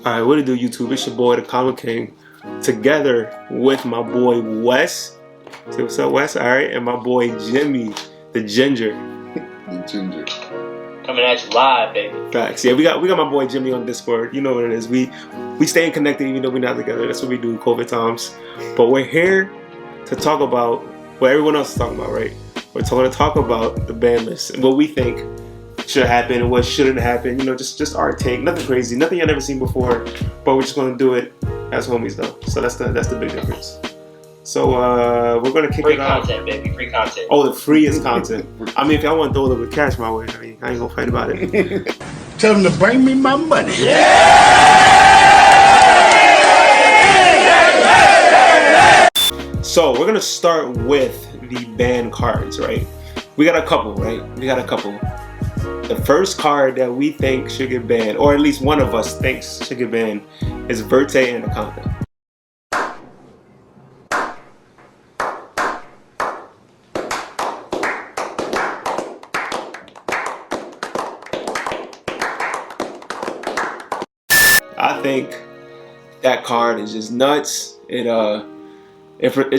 Alright, what to do, YouTube? It's your boy, the ColumnKing, together with my boy Wes. Say what's up, Wes? Alright, and my boy Jimmy, the Ginger. The Ginger. Coming at you live, baby. Facts. Yeah, we got my boy Jimmy on Discord. You know what it is. We staying connected even though we're not together. That's what we do, COVID times. But we're here to talk about what everyone else is talking about, right? We're going to talk about the ban list and what we think should happen and what shouldn't happen. You know, just our take. Nothing crazy. Nothing y'all never seen before. But we're just going to do it as homies, though. So that's the big difference. So we're going to kick it off. Free content, baby. Free content. Oh, the freest content. I mean, if y'all want to throw a little bit of cash my way, I ain't going to fight about it. Tell them to bring me my money. So we're going to start with the ban cards, right? We got a couple, right? The first card that we think should get banned, or at least one of us thinks should get banned, is Verte and Anaconda. I think that card is just nuts. It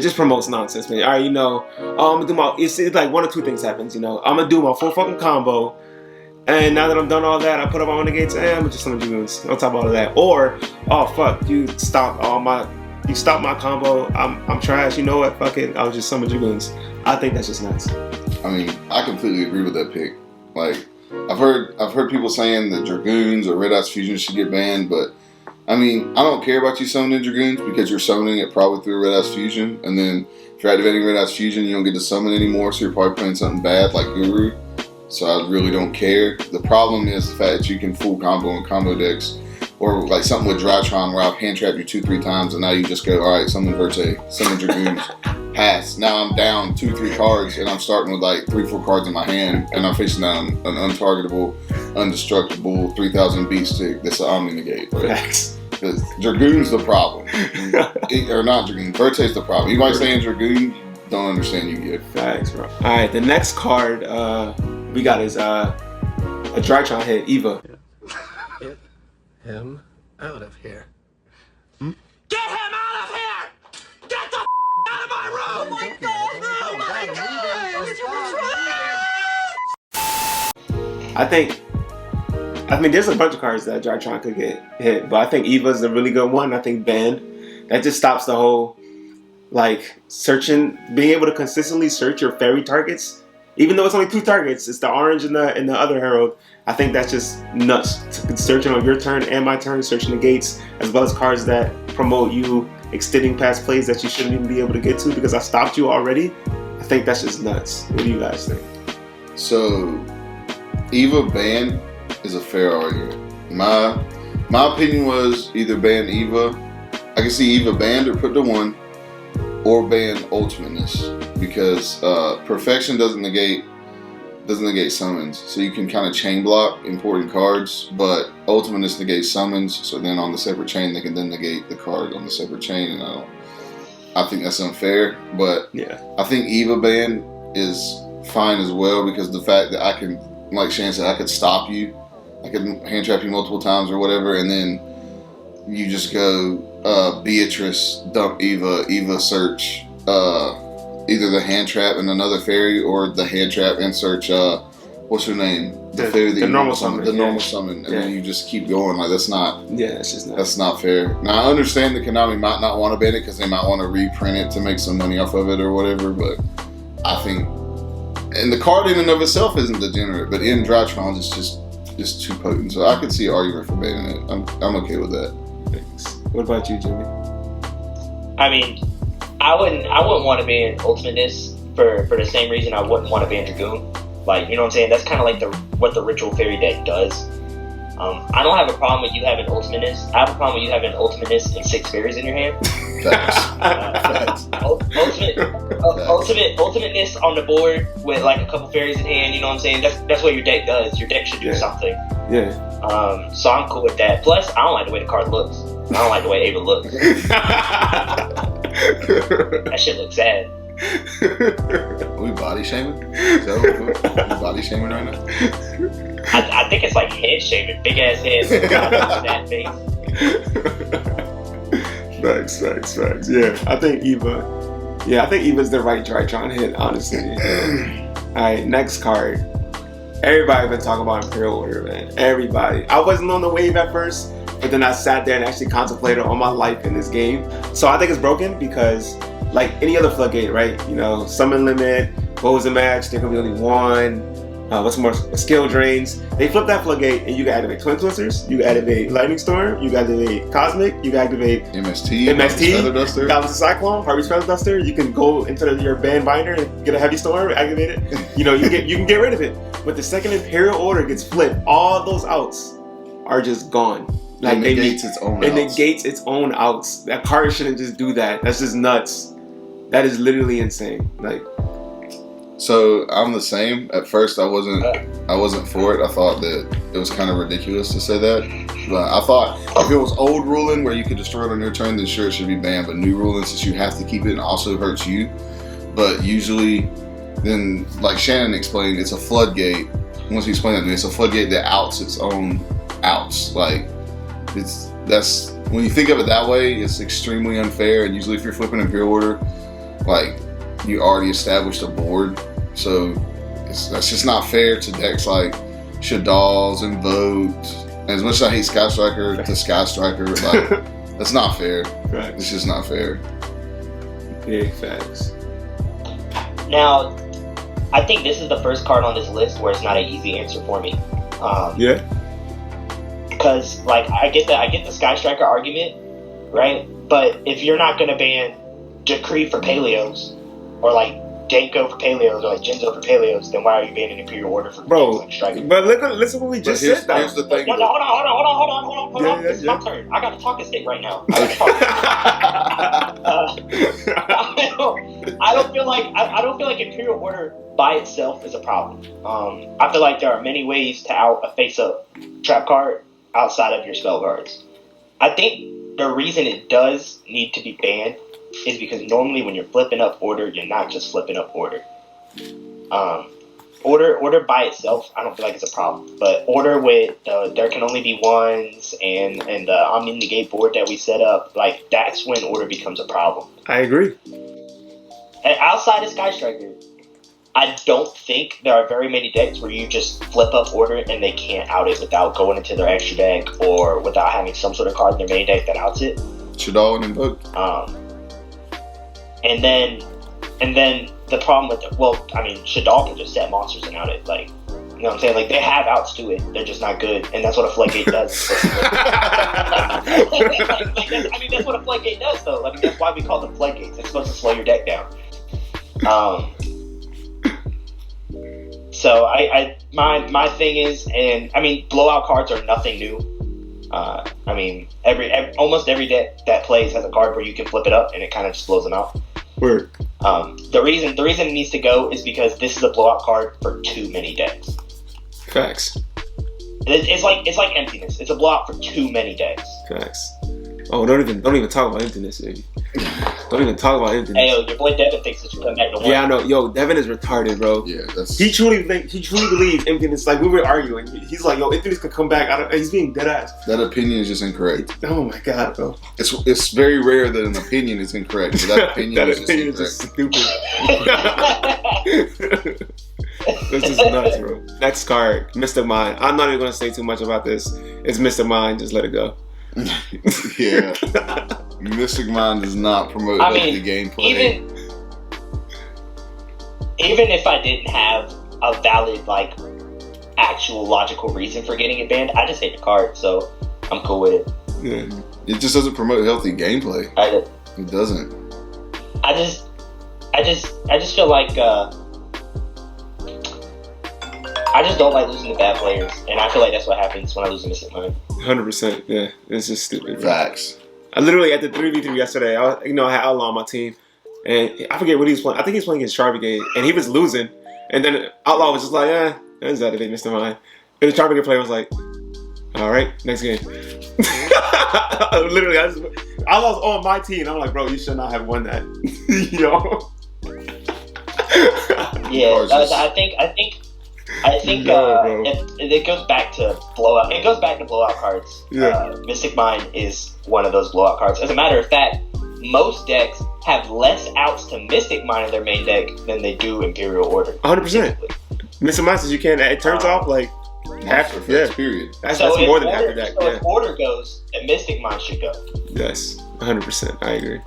just promotes nonsense, man. All right, you know, I'm gonna do my. It's like one or two things happens. You know, I'm gonna do my full fucking combo, and now that I'm done all that, I put up my negates, and I'm just some Dragoons on top of all of that. Or, oh fuck, you stopped my combo. I'm trash. You know what? Fuck it. I was just summon Dragoons. I think that's just nuts. I mean, I completely agree with that pick. Like, I've heard people saying that Dragoons or Red Eyes Fusion should get banned, but I mean, I don't care about you summoning Dragoons because you're summoning it probably through Red Eyes Fusion, and then if you're activating Red Eyes Fusion, you don't get to summon anymore, so you're probably playing something bad like Guru. So I really don't care. The problem is the fact that you can full combo in combo decks, or like something with Drytron where I've hand trapped you 2-3 times, and now you just go, all right, summon Verte, summon Dragoons. Pass. Now I'm down 2-3 cards, and I'm starting with like 3-4 cards in my hand, and I'm facing down an untargetable, undestructible 3000 beast stick that's an Omni Negate. Right? Because Dragoon's the problem. Or not Dragoon, Verte's the problem. Anybody saying Dragoon, don't understand you yet. Facts, bro. Alright, the next card we got is a Drytron hit, Eva. Get him out of here. Get him out of here! Get the out of my room! Oh my god! Oh my god! I mean, there's a bunch of cards that Drytron could get hit, but I think Eva's a really good one. I think Banned. That just stops the whole, like, being able to consistently search your fairy targets. Even though it's only 2 targets, it's the orange and the other herald. I think that's just nuts. Searching on your turn and my turn, searching the gates, as well as cards that promote you extending past plays that you shouldn't even be able to get to because I stopped you already. I think that's just nuts. What do you guys think? So, Eva ban is a fair argument. My opinion was either ban Eva. I can see Eva banned or put to 1, or ban Ultimateness, because Perfection doesn't negate summons, so you can kind of chain block important cards, but Ultimateness negates summons, so then on the separate chain they can then negate the card on the separate chain, and I think that's unfair. But yeah, I think Eva ban is fine as well, because the fact that I can, like Shan said, I could stop you, I could hand trap you multiple times or whatever, and then you just go Beatrice, dump Eva search either the hand trap and another fairy, or the hand trap and search what's her name? The normal summon. The normal summon, and then you just keep going. Like, that's not. Yeah, it's just not. That's not fair. Now I understand that Konami might not want to ban it because they might want to reprint it to make some money off of it or whatever, but I think, and the card in and of itself isn't degenerate, but in Drytron it's too potent. So I could see an argument for banning it. I'm okay with that. Thanks. What about you, Jimmy? I mean, I wouldn't want to ban Ultimateness for the same reason I wouldn't want to ban Dragoon. Like, you know what I'm saying? That's kind of like what the Ritual Fairy deck does. I don't have a problem with you having Ultimateness. I have a problem with you having Ultimateness and 6 fairies in your hand. Ultimateness on the board with like a couple fairies in hand. You know what I'm saying? That's what your deck does. Your deck should do something. Yeah. So I'm cool with that. Plus, I don't like the way the card looks. I don't like the way Ava looks. That shit looks sad. Are we body shaming? Is that what we're body shaming right now? I think it's like head shaving. Big ass head. That face. Facts. Yeah, I think Eva. Yeah, I think Eva's the right Drytron hit, honestly. Alright, next card. Everybody been talking about Imperial Order, man. Everybody. I wasn't on the wave at first, but then I sat there and actually contemplated on my life in this game. So I think it's broken because, like any other floodgate, right? You know, summon limit, goes a match, there can be only one. What's more, skill drains. They flip that floodgate and you can activate Twin Twisters, you can activate Lightning Storm, you can activate Cosmic, you can activate MST, Feather Duster, Goblin Cyclone, Harvey's Feather Duster. You can go into your ban binder and get a Heavy Storm, activate it. You know, you can get rid of it. But the second Imperial Order gets flipped, all those outs are just gone. Like it negates its own outs. It negates its own outs. That card shouldn't just do that. That's just nuts. That is literally insane. Like. So I'm the same. At first, I wasn't for it. I thought that it was kind of ridiculous to say that. But I thought if it was old ruling where you could destroy it on your turn, then sure it should be banned. But new ruling, since you have to keep it, and also hurts you. But usually, then like Shannon explained, it's a floodgate. Once he explained that to me, it's a floodgate that outs its own outs. Like that's when you think of it that way, it's extremely unfair. And usually, if you're flipping Imperial Order, like you already established a board. So that's just not fair to decks like Shadal's and Vote. And as much as I hate Sky Striker to Sky Striker, like that's not fair. Right. It's just not fair. Big facts. Now, I think this is the first card on this list where it's not an easy answer for me. Yeah. Because like I get the Sky Striker argument, right? But if you're not gonna ban Decree for Paleos or like Danko for Paleos or like Jinzo for Paleos, then why are you banning Imperial Order for like striking? But listen what we just said. Here's the thing. No, hold on. This is my turn. I got to talk this thing right now. I don't feel like Imperial Order by itself is a problem. I feel like there are many ways to out a face-up trap card outside of your spell cards. I think the reason it does need to be banned is because normally when you're flipping up Order, you're not just flipping up Order. Order by itself, I don't feel like it's a problem. But Order with there can only be ones and the Omni-Negate board that we set up, like that's when Order becomes a problem. I agree. And outside of Sky Striker, I don't think there are very many decks where you just flip up Order and they can't out it without going into their extra deck or without having some sort of card in their main deck that outs it. Shadal and Invoke. And then the problem with Shadal can just set monsters and out it, like, you know what I'm saying? Like, they have outs to it, they're just not good, and that's what a floodgate does. That's what a floodgate does, though. Like, that's why we call them floodgates. It's supposed to slow your deck down. So my thing is, and I mean, blowout cards are nothing new. Almost every deck that plays has a card where you can flip it up and it kind of just blows them out. Word. The reason it needs to go is because this is a blowout card for too many decks. Facts. It's like emptiness. It's a blowout for too many decks. Facts. Oh, don't even talk about emptiness, baby. Don't even talk about emptiness. Hey, yo, your boy Devin thinks that you come back to one. Yeah, I know. Yo, Devin is retarded, bro. Yeah, that's. He truly believes emptiness. Like, we were arguing. He's like, yo, emptiness could come back. He's being dead ass. That opinion is just incorrect. Oh my god, bro. It's very rare that an opinion is incorrect. But that opinion is just stupid. This is nuts, bro. Next card, Mystic Mind. I'm not even gonna say too much about this. It's Mystic Mind. Just let it go. Yeah. Mystic Mind does not promote the gameplay. Even if I didn't have a valid, like, actual logical reason for getting it banned, I just hate the card, so I'm cool with it. Yeah. It just doesn't promote healthy gameplay. It doesn't. I just feel like I just don't like losing to bad players, and I feel like that's what happens when I lose to Mystic Mind. 100%, yeah. It's just stupid. Facts. I literally, at the 3v3 yesterday, I had Outlaw on my team, and I forget what he was playing. I think he was playing against Charvigate, and he was losing, and then Outlaw was just like, that's that, Mr. Mind. And the Charvigate player was like, alright, next game. Literally, Outlaw's on my team, I'm like, bro, you should not have won that. Yo. Yeah, I think I think it goes back to blowout. It goes back to blowout cards. Yeah. Mystic Mine is one of those blowout cards. As a matter of fact, most decks have less outs to Mystic Mine in their main deck than they do Imperial Order. 100%. Mr. Monsters, you can't. It turns off like half. Yeah. Period. That's more than half the deck. So if Order goes, then Mystic Mine should go. Yes, 100%. I agree.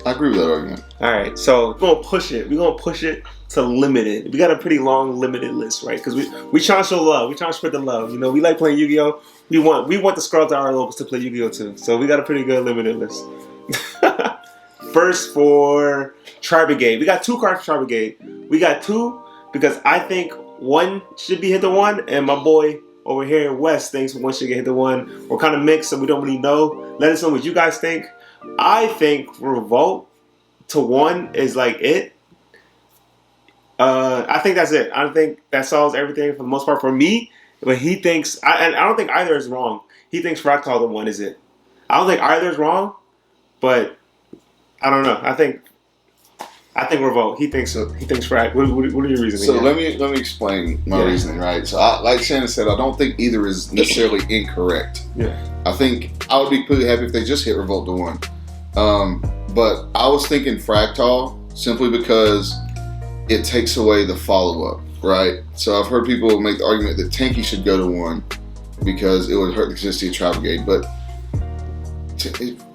I agree with that argument. All right, so we're gonna push it. We're gonna push it to limited. We got a pretty long limited list, right? Because we trying to show love. We trying to spread the love. You know, we like playing Yu-Gi-Oh. We want the Scrubs to our locals to play Yu-Gi-Oh too. So we got a pretty good limited list. First for Tri Brigade, we got 2 cards for Tri Brigade. We got 2 because I think 1 should be hit to 1, and my boy over here, West, thinks 1 should get hit to 1. We're kind of mixed, so we don't really know. Let us know what you guys think. I think Revolt to 1 is like it. I think that's it. I think that solves everything for the most part for me. But he thinks, and I don't think either is wrong. He thinks Fractal to 1 is it. I don't think either is wrong, but I don't know. I think Revolt. He thinks so. He thinks Frac. What are your reasoning? So let me explain my reasoning. Right. So like Shannon said, I don't think either is necessarily incorrect. Yeah. I think I would be pretty happy if they just hit Revolt to 1. But I was thinking Fractal simply because it takes away the follow-up, right? So I've heard people make the argument that Tanky should go to 1 because it would hurt the consistency of Tri Brigade. But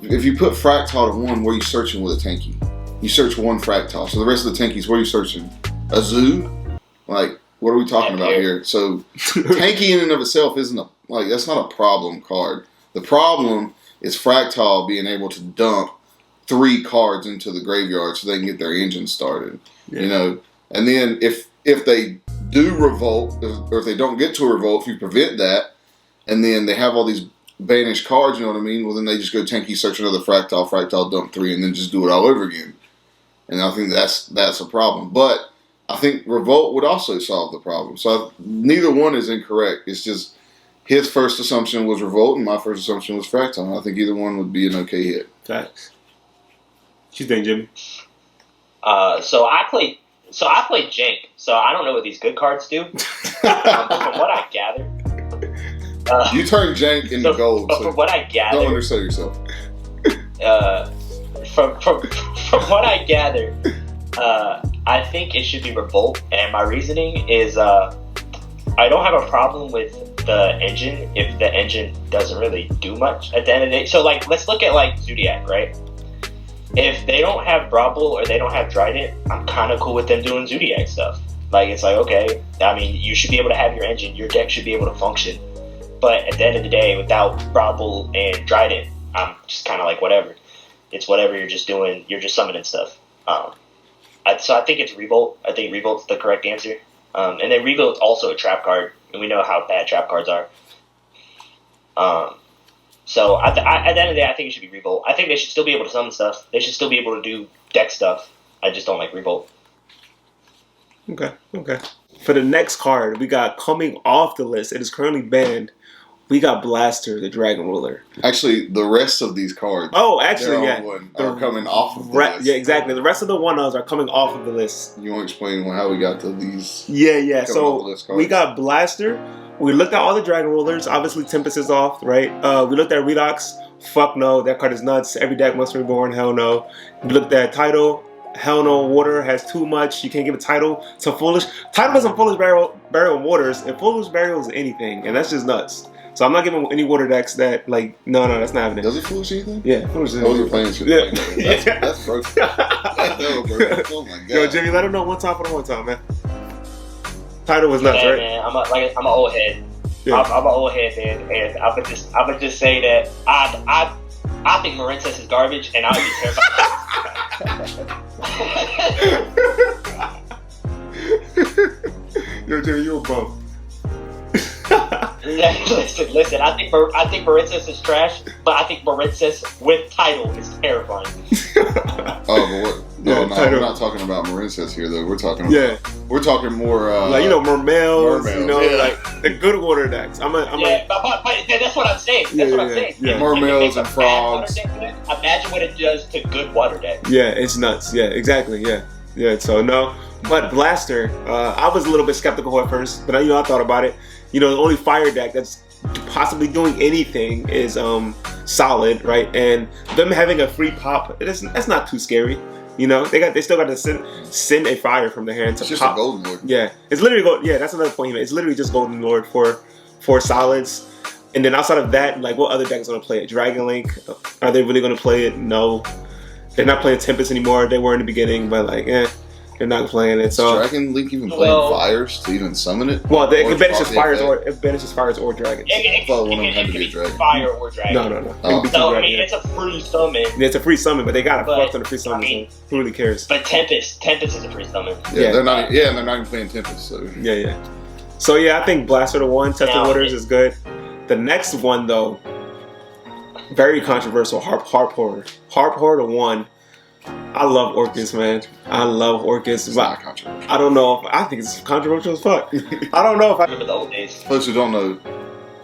if you put Fractal to 1, where are you searching with a Tanky? You search 1 Fractal. So the rest of the Tankies, where are you searching? A zoo? Like, what are we talking about here? So Tanky in and of itself isn't that's not a problem card. The problem is Fractal being able to dump 3 cards into the graveyard so they can get their engine started. Yeah. You know, and then if they do revolt, or if they don't get to a revolt, if you prevent that, and then they have all these banished cards, you know what I mean? Well, then they just go Tanky, search another Fractal, dump 3, and then just do it all over again. And I think that's a problem. But I think revolt would also solve the problem. So neither one is incorrect. It's just his first assumption was revolt, and my first assumption was Fractal. And I think either one would be an okay hit. Facts. What you think, Jimmy? So I played Jank, so I don't know what these good cards do. From what I gather, you turn Jank into gold. But from what I gather, don't undersell yourself. From what I gather, I think it should be Revolt, and my reasoning is I don't have a problem with the engine if the engine doesn't really do much at the end of the day. So let's look at Zodiac, right? If they don't have Brabble or they don't have Drytron, I'm kind of cool with them doing Zodiac stuff. It's okay, I mean, you should be able to have your engine, your deck should be able to function. But at the end of the day, without Brabble and Drytron, I'm just kind of whatever. It's whatever you're just doing, you're just summoning stuff. So I think it's Revolt. I think Revolt's the correct answer. And then Revolt's also a trap card, and we know how bad trap cards are. So at the end of the day, I think it should be Revolt. I think they should still be able to summon stuff. They should still be able to do deck stuff. I just don't like Revolt. Okay. For the next card, we got coming off the list. It is currently banned. We got Blaster, the Dragon Ruler. Actually, the rest of these cards. Oh, actually, yeah, are coming off of the list. Yeah, exactly. The rest of the 1-ofs are coming off of the list. You want to explain how we got to these? Yeah. So we got Blaster. We looked at all the Dragon Rulers. Obviously, Tempest is off, right? We looked at Redox. Fuck no, that card is nuts. Every deck must be reborn. Hell no. We looked at Title. Hell no, Water has too much. You can't give a Title to Foolish. Title doesn't Foolish Burial Waters, and Foolish Burial is anything, and that's just nuts. So I'm not giving any water decks that no, that's not happening. Does it Foolish anything? Yeah, Foolish is anything. Playing shit. Yeah. That's broken. Oh my god. Yo, Jimmy, let him know one time for the one time, man. Title was nuts, right? Man, I'm an old head. Yeah. I'm an old head, man, and I would just say that I think Marincess is garbage, and I would be terrified. Yo, Jimmy, you a bum. Listen. I think Marincess is trash, but I think Marincess with Title is terrifying. But what? No, we're not talking about Marincess here, though. We're talking more Mermails, the good water decks. But that's what I'm saying. That's what I'm saying. Yeah. Mermails and frogs. Imagine what it does to good water decks. Yeah, it's nuts. Yeah, exactly. Yeah. So no, But Blaster, I was a little bit skeptical at first, but I thought about it. The only fire deck that's possibly doing anything is Solid, right? And them having a free pop, that's not too scary. They still got to send a fire from their hand to It's just pop. a Golden Lord. Yeah, it's literally yeah. That's another point. It's literally just Golden Lord for solids. And then outside of that, like, what other deck is going to play it? Dragon Link? Are they really going to play it? No, they're not playing Tempest anymore. They were in the beginning, but like, they're not playing it. So Is Dragon Link even playing fires to even summon it? well, it banishes fires fires. or dragons. It thought one of them had can to be be dragon. fire or dragon. No. Oh. It can be two So I dragons, mean, yeah. it's a free summon. It's a free summon, but they got a But, fuck ton of free summons. I mean- So who really cares? But Tempest is a free summon. Yeah, Yeah. they're not. Yeah, and they're not even playing Tempest. So Yeah. So yeah, I think Blaster to 1, Test of Now, Waters is good. The next one though, very controversial. Harp Horror to 1. I love Orcust, man. I love Orcust, it's but not controversial. I don't know. I think it's controversial as fuck. I don't know if I. Remember the old days? Folks who don't know,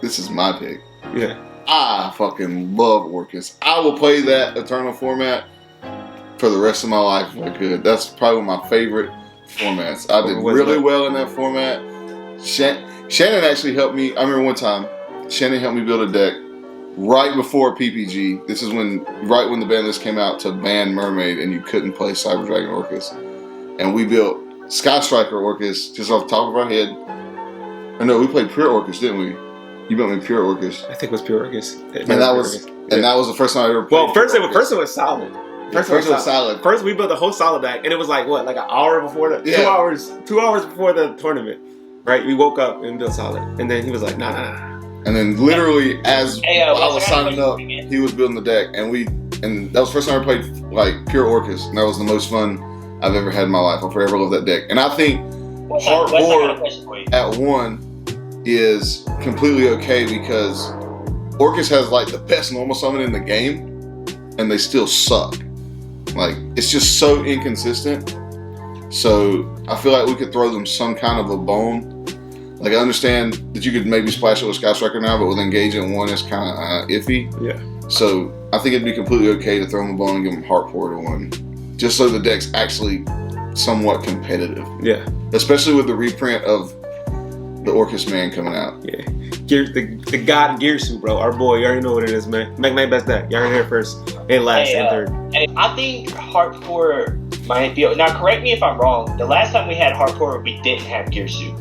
this is my pick. Yeah. I fucking love Orcust. I will play that Eternal format for the rest of my life if I could. That's probably one of my favorite formats. I did really well in that format. Shannon actually helped me. I remember one time, Shannon helped me build a deck right before PPG. This is right when the ban list came out to ban Mermaid and you couldn't play Cyber Dragon Orcust. And we built Sky Striker Orcust just off the top of our head. Or no, we played Pure Orcust, didn't we? You built me Pure Orcust. I think it was Pure Orcust. And that was the first time I ever played. Well, first Pure it was solid. First it was solid. First we built the whole solid deck, and it was like what, like an hour before the 2 hours, 2 hours before the tournament, right? We woke up and built solid, and then he was like, nah. And then literally as I was Wes, I got a signing up, question again. he was building the deck, and that was the first time I played like Pure Orcust, and that was the most fun I've ever had in my life. I'll forever love that deck. And I think Wes, Harp I got a Horror question for you. at 1 is completely okay because Orcust has like the best normal summon in the game, and they still suck. Like, it's just so inconsistent. So I feel like we could throw them some kind of a bone. Like, I understand that you could maybe splash it with Sky Striker now, but with Engage at 1, it's kind of iffy. Yeah. So I think it'd be completely okay to throw them a bone and give them Harp Horror to 1. Just so the deck's actually somewhat competitive. Yeah. Especially with the reprint of the Orcust Man coming out. Yeah. The God Gearsu, bro. Our boy. You already know what it is, man. Magnite best deck. Y'all heard it here first. And last and third. Hey, I think Harp Horror might be. Now, correct me if I'm wrong. The last time we had Harp Horror, we didn't have Gear Suit.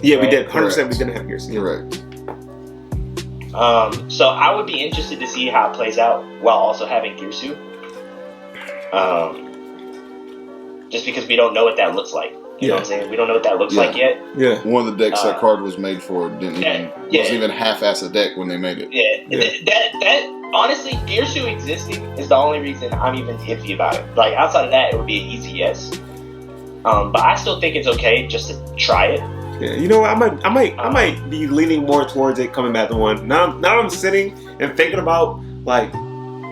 Yeah, we Right. did. 100% Correct. we didn't have Gearsu. Yeah. Correct. So I would be interested to see how it plays out while also having Gear Suit. Just because we don't know what that looks like. You know what I'm saying? We don't know what that looks Yeah. like yet. Yeah. One of the decks that card was made for wasn't even half-ass a deck when they made it. Yeah. That honestly, Gear Suit existing is the only reason I'm even iffy about it. Like, outside of that, it would be an easy yes. But I still think it's okay just to try it. Yeah, you know what? I might be leaning more towards it coming back to 1. Now I'm sitting and thinking about, like,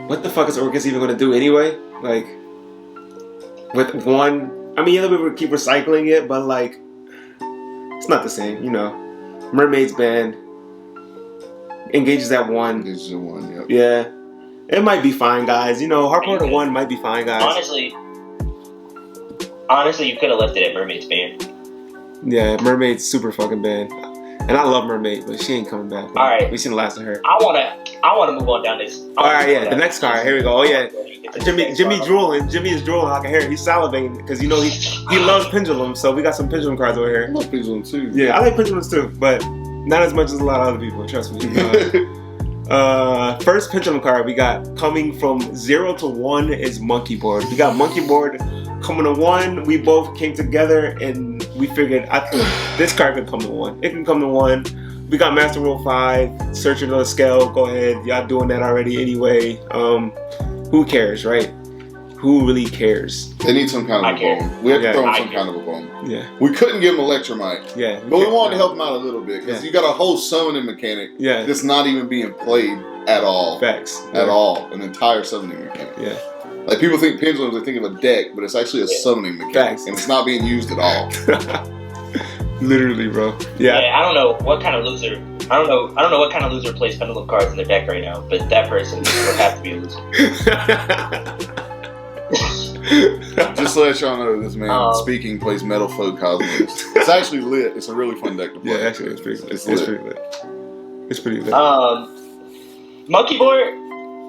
what the fuck is Orcust even going to do anyway? Like, with 1, I mean, yeah, we would keep recycling it, but like, it's not the same, you know. Mermaid's banned. Engages at 1. This is the one, yep. Yeah, it might be fine, guys. You know, Harp Horror to 1 might be fine, guys. Honestly, you could have left it at Mermaid's ban. Yeah, Mermaid's super fucking banned. And I love Mermaid, but she ain't coming back. Alright. We seen the last of her. I wanna move on down this. Alright, yeah, the next card. Here we go. Oh yeah, Jimmy drooling. Jimmy is drooling. I can hear it. He's salivating because you know he loves Pendulum. So we got some Pendulum cards over I here. love Pendulum too. Yeah, I like Pendulums too, but not as much as a lot of other people. Trust me. First Pendulum card we got coming from 0 to 1 is Monkey Board. We got Monkey Board coming to 1. We both came together and we figured this card could come to 1. It can come to 1. We got Master Rule 5, Searching on the Scale. Go ahead, y'all doing that already anyway. Who cares, right? Who really cares? They need some kind of a bone. We have to throw them some kind of a bone. Yeah. We couldn't give them Electromite. Yeah. But we wanted to help them out a little bit because you got a whole summoning mechanic that's not even being played at all. Facts. At all. An entire summoning mechanic. Yeah. Like, people think Pendulums, they think of a deck, but it's actually a summoning mechanic. Facts. And it's not being used at all. Literally, bro. Yeah. I don't know what kind of loser. I don't know what kind of loser plays Pendulum cards in their deck right now, but that person would have to be a loser. Just to let y'all know, this man speaking plays Metal Folk Cosmos. It's actually lit. It's a really fun deck to play. Yeah, actually, it's pretty lit. It's pretty lit. It's pretty lit. Monkey board.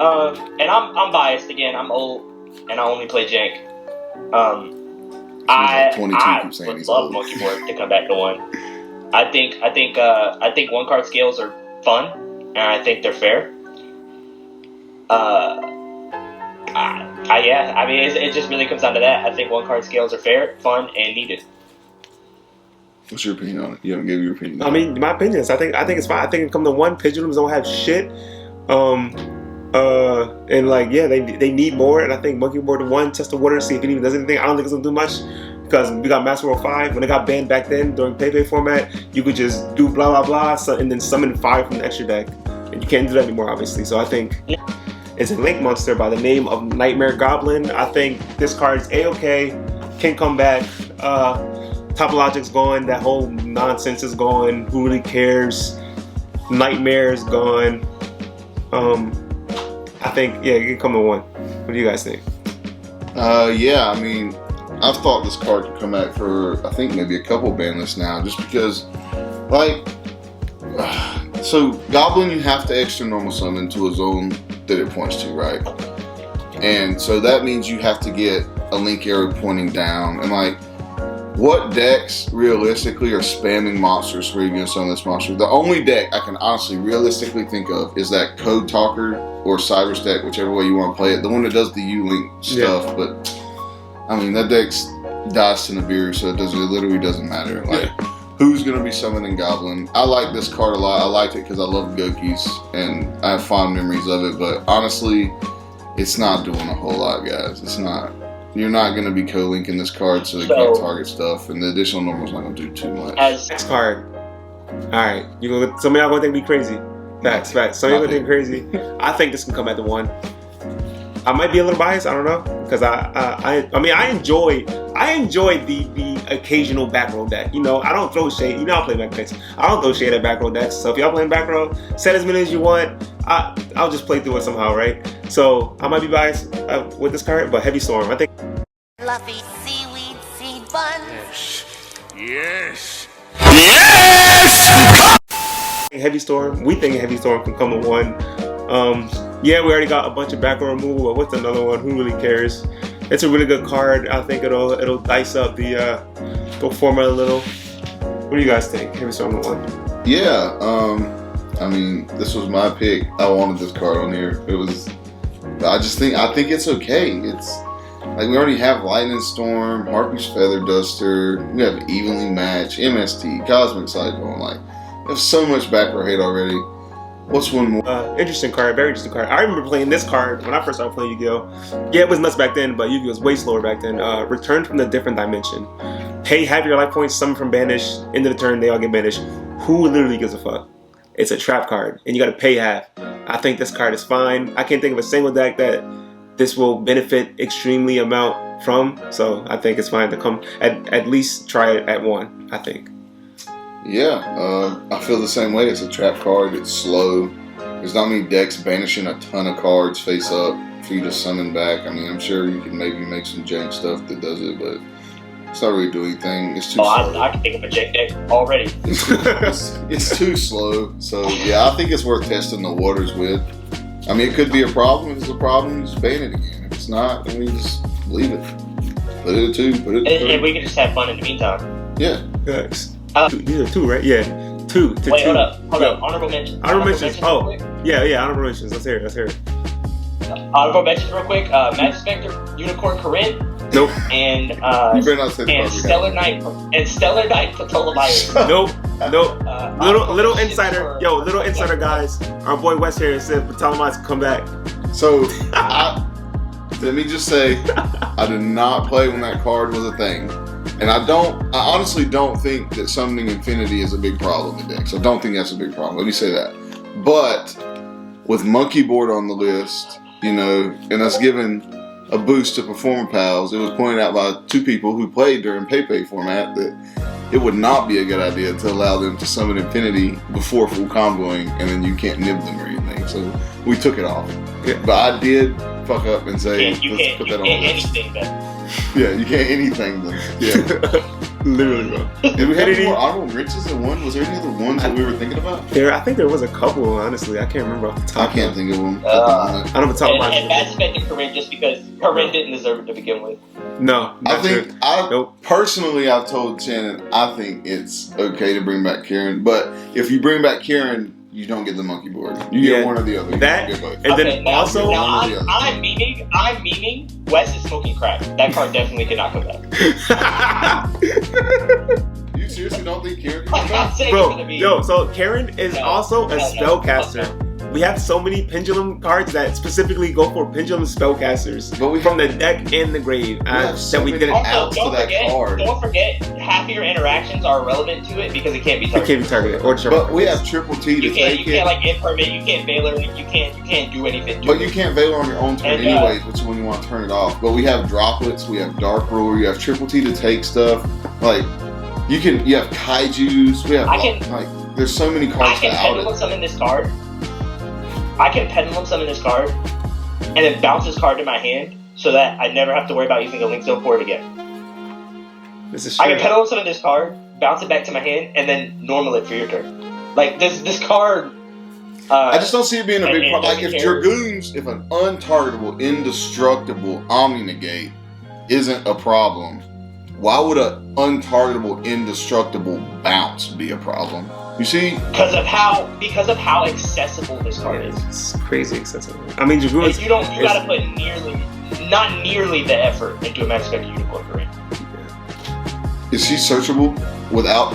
And I'm biased again. I'm old, and I only play jank. I would love monkey board to come back to 1. I think 1 card scales are fun, and I think they're fair. Yeah, I mean, it just really comes down to that. I think 1 card scales are fair, fun, and needed. What's your opinion on it? You haven't given your opinion. I mean, my opinion is I think it's fine. I think it come to 1. Pendulums don't have shit. And like, yeah, they need more. And I think monkey board 1 test the water to see if it even does anything. I don't think it's gonna do much because we got Master World 5 when it got banned back then during PayPay format. You could just do blah blah blah and then summon 5 from the extra deck, and you can't do that anymore, obviously. So I think it's a link monster by the name of Nightmare Goblin. I think this card is a-okay, can come back. Topologic's gone. That whole nonsense is gone. Who really cares? Nightmare is gone. I think, yeah, it can come to 1. What do you guys think? Yeah, I mean, I've thought this card could come back for, I think, maybe a couple ban lists now, just because, like, so Goblin, you have to extra normal summon to a zone that it points to, right? And so that means you have to get a link arrow pointing down, and like, what decks realistically are spamming monsters where you're going to summon this monster? The only deck I can honestly realistically think of is that Code Talker or Cyrus deck, whichever way you want to play it. The one that does the U-Link stuff, yeah. But I mean, that deck's dice to Nibiru, so it literally doesn't matter. Like, who's going to be summoning Goblin? I like this card a lot. I liked it because I love Gokis and I have fond memories of it, but honestly, it's not doing a whole lot, guys. It's not. You're not going to be co-linking this card so it can't target stuff, and the additional normal's not going to do too much. Next card. Alright, some of y'all going to think me crazy. Facts. Some of y'all going to think crazy. I think this can come at the 1. I might be a little biased, I don't know, because I mean, I enjoy the occasional back row deck. You know, I don't throw shade. You know, I play back decks. I don't throw shade at back row decks. So if y'all playing back row, set as many as you want. I'll just play through it somehow, right? So I might be biased with this card, but Heavy Storm, I think. Fluffy seaweed seed bun. Yes. Heavy Storm. We think Heavy Storm can come to 1. Yeah, we already got a bunch of back row removal, but what's another one? Who really cares? It's a really good card. I think it'll dice up the format a little. What do you guys think? Heavy Storm to 1. Yeah. I mean, this was my pick. I wanted this card on here. I think it's okay. It's like we already have Lightning Storm, Harpy's Feather Duster, we have Evenly Match, MST, Cosmic Cyclone. Like, we have so much back row hate already. What's one more? Interesting card, very interesting card. I remember playing this card when I first started playing Yu-Gi-Oh! Yeah, it was nuts back then, but Yu-Gi-Oh! Was way slower back then. Return from the different dimension. Pay half your life points, summon from banish, end of the turn, they all get banished. Who literally gives a fuck? It's a trap card, and you gotta pay half. I think this card is fine. I can't think of a single deck that this will benefit extremely amount from, so I think it's fine to come, at least try it at 1, I think. Yeah, I feel the same way. It's a trap card, it's slow. There's not many decks banishing a ton of cards face up for you to summon back. I mean, I'm sure you can maybe make some jank stuff that does it, but it's not really doing anything. It's too slow. I can think of a jank deck already. It's too slow. So yeah, I think it's worth testing the waters with. I mean, it could be a problem. If it's a problem, just ban it again. If it's not, then we just leave it. Put it at 2. Put it at 3. And we can just have fun in the meantime. Yeah. Thanks. These are 2, right? Yeah. 2 to 2. Wait, hold up. Honorable mentions. Honorable mentions. Oh, yeah. Honorable mentions. Let's hear it. Honorable mentions real quick. Magic Spectre, Unicorn Corinne. Nope. And you better not say and Stellar Knight Patola Myers. Nope. Little insider. Little insider guys. Our boy West here said Patola come back. So let me just say, I did not play when that card was a thing. And I honestly don't think that summoning Infinity is a big problem in decks. I don't think that's a big problem. Let me say that. But with Monkey Board on the list, you know, and us giving a boost to Performer Pals, it was pointed out by 2 people who played during PayPay format that it would not be a good idea to allow them to summon Infinity before full comboing, and then you can't nib them or anything. So we took it off. Yeah. But I did fuck up and say, You let's can't put that on anything the list. then. Yeah, you can't anything then. Yeah. Literally, bro. Did we have any Infinity? more honorable mentions than one? Was there any other ones that we were thinking about? I think there was a couple, honestly. I can't remember off the top. I can't think of them. I don't know the top of my And Mass Effect and Corinne just because Corinne didn't deserve it to begin with. No. I not think true. Nope. personally, I've told Shannon I think it's okay to bring back Karen, but if you bring back Karen, you don't get the monkey board. You Yeah. get one or the other. You That- don't get both. And Okay, then now, also, now one or the other. I'm memeing. Wes is smoking crack. That card definitely cannot come back. You seriously don't think Karen can I'm come not back? saying bro, it's gonna be. yo, so Karen is No, also a no, spellcaster. We have so many Pendulum cards that specifically go for Pendulum spellcasters But we from the deck and the grave have so that we many didn't. outs Also, to don't that forget, card. don't forget, half of your interactions are relevant to it because it can't be It targeted. can't be targeted or determined. But we have Triple T to You can't take it. like impermit. You can't Veiler. You can't do anything. To But it. you can't Veiler on your own turn And, anyways, which is when you want to turn it off. But we have Droplets, we have Dark Ruler, you have Triple T to take stuff. Like, you have Kaijus, we have, I can- like, there's so many I cards can to out Pendulum it. summon this card. I can Pendulum summon this card, and then bounce this card to my hand, so that I never have to worry about using a Link Zone for it again. This is I true. can Pendulum summon this card, bounce it back to my hand, and then normal it for your turn. Like this card. I just don't see it being a big and problem. Like, if doesn't care. Dragoons, if an untargetable, indestructible Omni Negate isn't a problem, why would an untargetable, indestructible bounce be a problem? You see? Because of how accessible this card is. It's crazy accessible. I mean, Dragoons. You gotta put not nearly the effort into a Mass Effect Unicorn Corinne. Is she searchable without?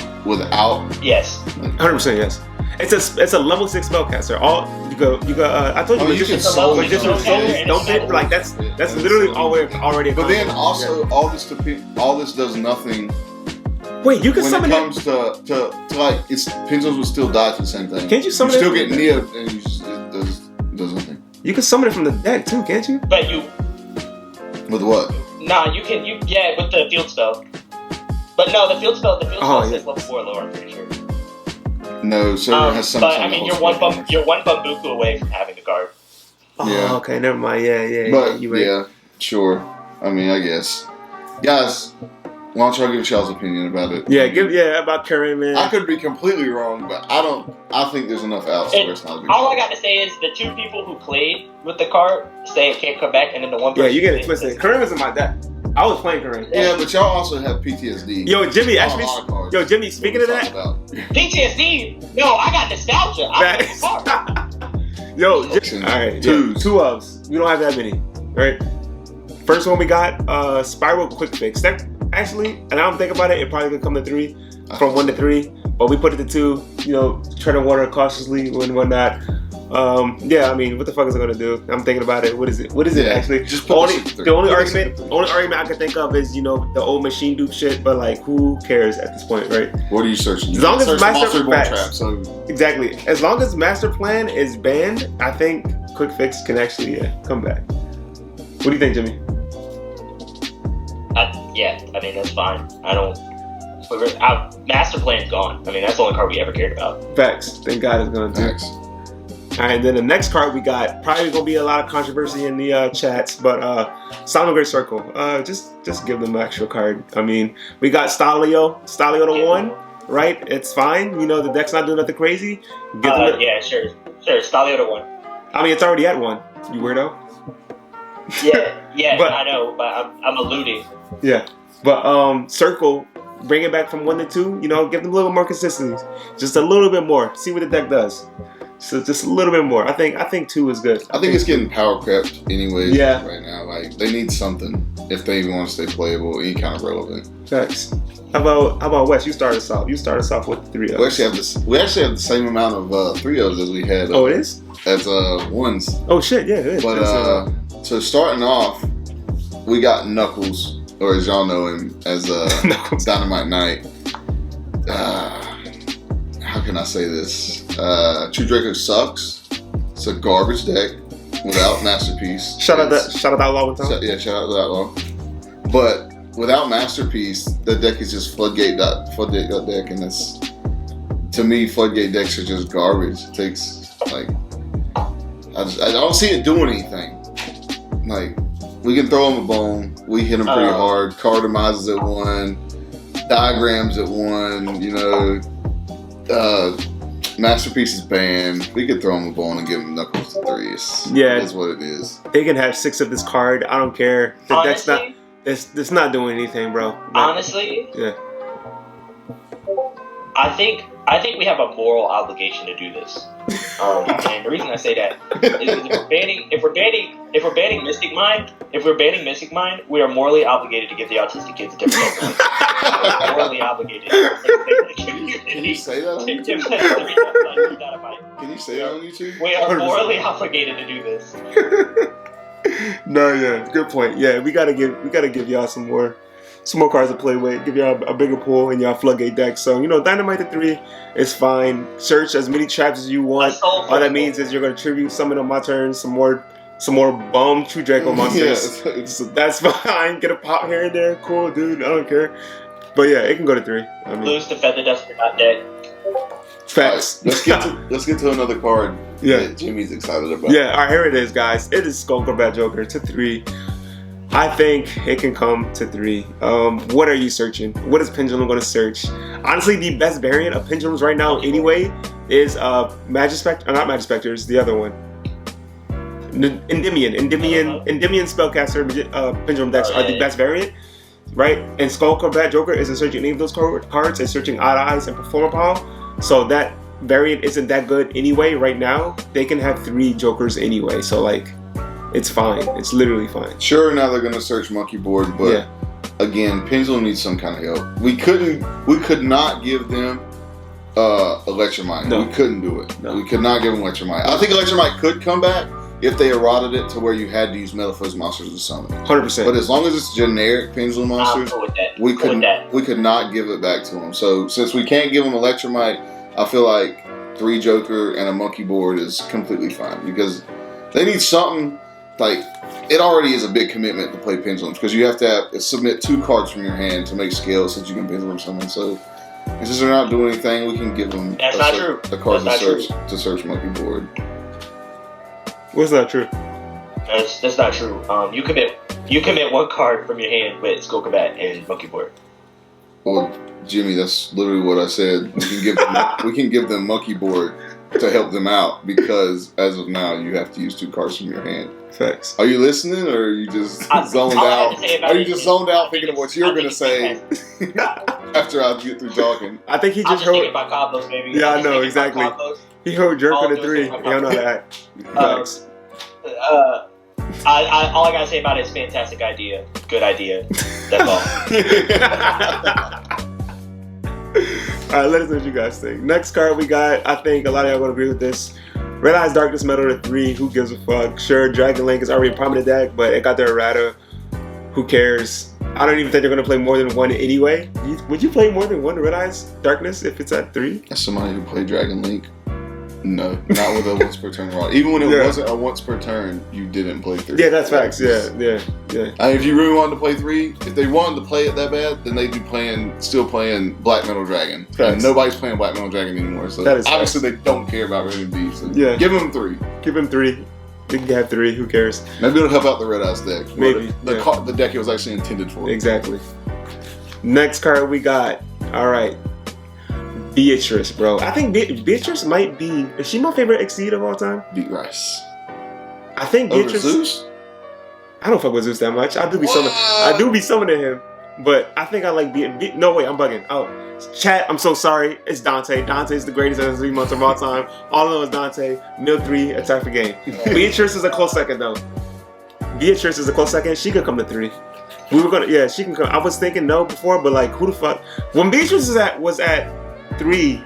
Yes. 100% yes. It's a level 6 spellcaster. All you go. I told you. I mean, you can soul it. Magician souls don't dip. Like that's literally already. But then accomplished. also, all this does nothing. Wait, you can When summon it it. comes to like, it's Pendulums will still die to the same thing. Can't you summon You still it? get Neo, and it does nothing. You can summon it from the deck too, can't you? But you With what? yeah, with the field spell. But no, the field spell Oh, says yeah. level 4 lower, I'm pretty sure. No, Server has some. But I mean, you're one Bambuku away from having a card. Oh, Yeah. okay, never mind. Yeah. But you right. yeah, sure. I mean, I guess. Guys, why don't y'all give Charles' opinion about it? Yeah, about Karen, man. I could be completely wrong, but I think there's enough outs where it's not a big All I deal. got to say is the two people who played with the card say it can't come back, and then the one Yeah, person you get who it didn't twisted. says- Karen was in my deck. I was playing Karen. Yeah, but y'all also have PTSD. Yo, Jimmy, On actually, a lot of cards yo, Jimmy. Speaking of we that, talked about. PTSD? No, I got nostalgia. I Facts. got card. yo, Listen, all right, twos. two ofs. We don't have that many, right? First one we got Spiral Quick Fix. That actually, and I don't think about it, it probably could come to 3 from 1 to 3, but we put it to 2. You know, treading water cautiously and whatnot. Yeah, I mean, what the fuck is it gonna do? I'm thinking about it. What is it? What is it Yeah, actually? just put only it to 3. the only Put it argument, to 3. only argument I can think of is the old machine dupe shit. But like, who cares at this point, right? What are you searching? You As long can't as search Master Monster Born Facts. Trap, so Exactly. As long as Master Plan is banned, I think Quick Fix can actually come back. What do you think, Jimmy? I mean, that's fine. I don't. Master Plan's gone. I mean, that's the only card we ever cared about. Facts. Thank God it's going to. Facts. All right, then the next card we got, probably going to be a lot of controversy in the chats, but Silent Great Circle. Just give them an extra card. I mean, we got Stalio to 1, right? It's fine. The deck's not doing nothing crazy. Give them Yeah, sure. Stalio to 1. I mean, it's already at 1, you weirdo. Yeah, But- I know, but I'm alluding. Yeah, but Circle, bring it back from 1 to 2. Give them a little more consistency, just a little bit more. See what the deck does. So just a little bit more. I think 2 is good. I think it's getting power crept anyways. Yeah. Right now, like, they need something if they even want to stay playable, any kind of relevant. Facts. How about Wes? You start us off. You start us off with the 3 We actually have the same amount of 3-0s as we had. Oh, it is. As 1s. Oh shit! Yeah, it is. But so starting off, we got Knuckles, or as y'all know him as Knuckles. Dynamite Knight. How can I say this? True Draco sucks. It's a garbage deck without Masterpiece. shout out Outlaw with Tom. Yeah, shout out to Outlaw. But without Masterpiece, the deck is just Floodgate deck, and that's, to me, Floodgate decks are just garbage. It takes, like, I don't see it doing anything. Like, we can throw them a bone. We hit them pretty hard. Cardamizes at 1. Diagrams at 1. You know, Masterpiece is banned. We could throw them a bone and give them Knuckles to 3. Yeah. That's what it is. They can have 6 of this card. I don't care. The deck's not. It's not doing anything, bro. Honestly, yeah. I think we have a moral obligation to do this. And the reason I say that is if we're banning Mystic Mind, we are morally obligated to give the autistic kids a different Pokemon. Morally obligated. Can you say that on YouTube? Can you say that on YouTube? We are morally obligated to do this. No, yeah, good point. Yeah, we gotta give y'all some more cards to play with. Give y'all a bigger pool in y'all floodgate deck. So Dynamite to 3 is fine. Search as many traps as you want. All that means is you're gonna tribute summon on my turn some more bum True Draco monsters. Yeah. So that's fine. Get a pop here and there. Cool, dude. I don't care. But yeah, it can go to 3. I mean, lose to Feather Duster, not dead. Facts. Right, let's get to another card. Yeah, that Jimmy's excited about. Yeah, all right, here it is, guys. It is Skullcrobat Joker to 3. I think it can come to 3. What are you searching? What is Pendulum going to search? Honestly, the best variant of Pendulums right now, anyway, is Magispector. Not Magispectors, the other one. Endymion Spellcaster Pendulum decks are the best variant, right? And Skullcrobat Joker isn't searching any of those cards. It's searching Odd Eyes and Performer Pile. So that variant isn't that good anyway. Right now, they can have 3 Jokers anyway. So like, it's fine. It's literally fine. Sure, now they're gonna search Monkey Board, but again, Pendulum needs some kind of help. We could not give them Electromite. No. We couldn't do it. No. We could not give them Electromite. I think Electromite could come back if they eroded it to where you had to use Metalphose monsters to summon it. 100%. But as long as it's generic Pendulum monsters, we could not give it back to them. So since we can't give them Electromite, I feel like 3 Joker and a Monkey Board is completely fine because they need something. Like, it already is a big commitment to play Pendulums because you have to submit 2 cards from your hand to make scales since you can Pendulum summon. So since they're not doing anything, we can give them a card to search Monkey Board. What's not true? That's not true. You commit 1 card from your hand with Skullcrobat and Monkey Board. Well, Jimmy, that's literally what I said. We can give them Monkey Board to help them out because as of now, you have to use 2 cards from your hand. Facts. Are you listening, or are you just zoned out? Are you just zoned out thinking of what you're gonna say after I get through talking? I think he just heard about combos, baby. Yeah, I know exactly. He heard Joker to 3. You don't know that. Facts. All I gotta say about it is fantastic idea. Good idea. That's all. Alright, let us know what you guys think. Next card we got, I think a lot of y'all gonna agree with this. Red Eyes Darkness Metal to 3. Who gives a fuck? Sure, Dragon Link is already a prominent deck, but it got their errata. Who cares? I don't even think they're gonna play more than 1 anyway. Would you play more than 1 Red Eyes Darkness if it's at 3? As somebody who played Dragon Link, no, not with a once per turn rod. Even when it wasn't a once per turn, you didn't play 3. Yeah, that's facts. Yeah. If you really wanted to play 3, if they wanted to play it that bad, then they'd be still playing Black Metal Dragon. And nobody's playing Black Metal Dragon anymore. So obviously they don't care about Red and Beef. So give them 3. Give them 3. They can have 3. Who cares? Maybe it'll help out the Red Eyes deck. Maybe the deck it was actually intended for. Exactly. Next card we got. All right. Beatrice, bro. I think Beatrice might be. Is she my favorite Exceed of all time? Beat Rice. I think Beatrice. Zeus? I don't fuck with Zeus that much. I do be summoning him, but I think I like Beatrice. No, wait, I'm bugging. Oh, chat. I'm so sorry. It's Dante. Dante's the greatest SSV monster of all time. All of them is Dante. Mill 3, attack for game. Beatrice is a close second though. Beatrice is a close second. She could come to 3. We were gonna. She can come. I was thinking no before, but like, who the fuck? When Beatrice was at 3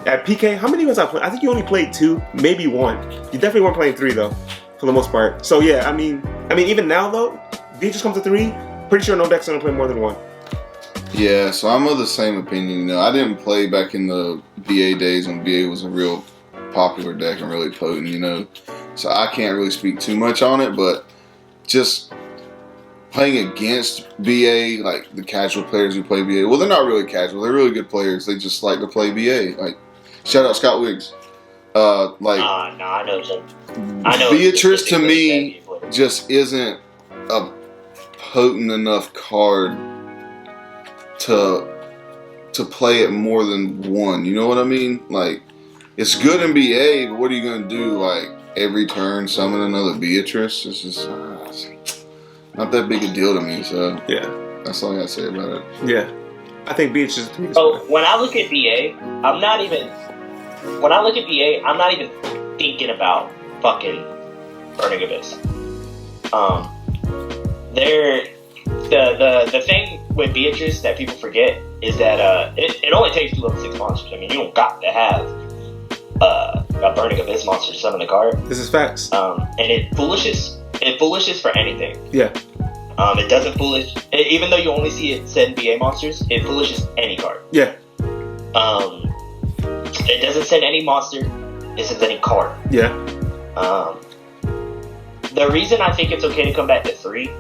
at PK, how many was I playing? I think you only played 2, maybe 1. You definitely weren't playing 3 though, for the most part. So yeah, I mean, even now though, Beatrice comes to 3. Pretty sure no deck's gonna play more than 1. Yeah, so I'm of the same opinion. I didn't play back in the BA days when BA was a real popular deck and really potent. So I can't really speak too much on it, but just playing against BA, like the casual players who play BA, well, they're not really casual. They're really good players. They just like to play BA. Like, shout out Scott Wiggs. I know some. I know Beatrice to me. just isn't a potent enough card to play it more than one. You know what I mean? Like, it's good in BA, but what are you gonna do? Like every turn, summon another Beatrice? It's just not that big a deal to me. So Yeah. that's all I gotta say about it. Yeah. I think Beatrice is 3 is So fine. when I look at BA, I'm not even thinking about fucking Burning Abyss. The thing with Beatrice that people forget is that it only takes 2 level 6 monsters. I mean, you don't got to have a Burning Abyss monster to summon the card. This is facts. And it foolishes for anything. Yeah. It doesn't foolish, even though you only see it send BA monsters, it foolishes any card. Yeah. It doesn't send any monster, it sends any card. Yeah. The reason I think it's okay to come back to 3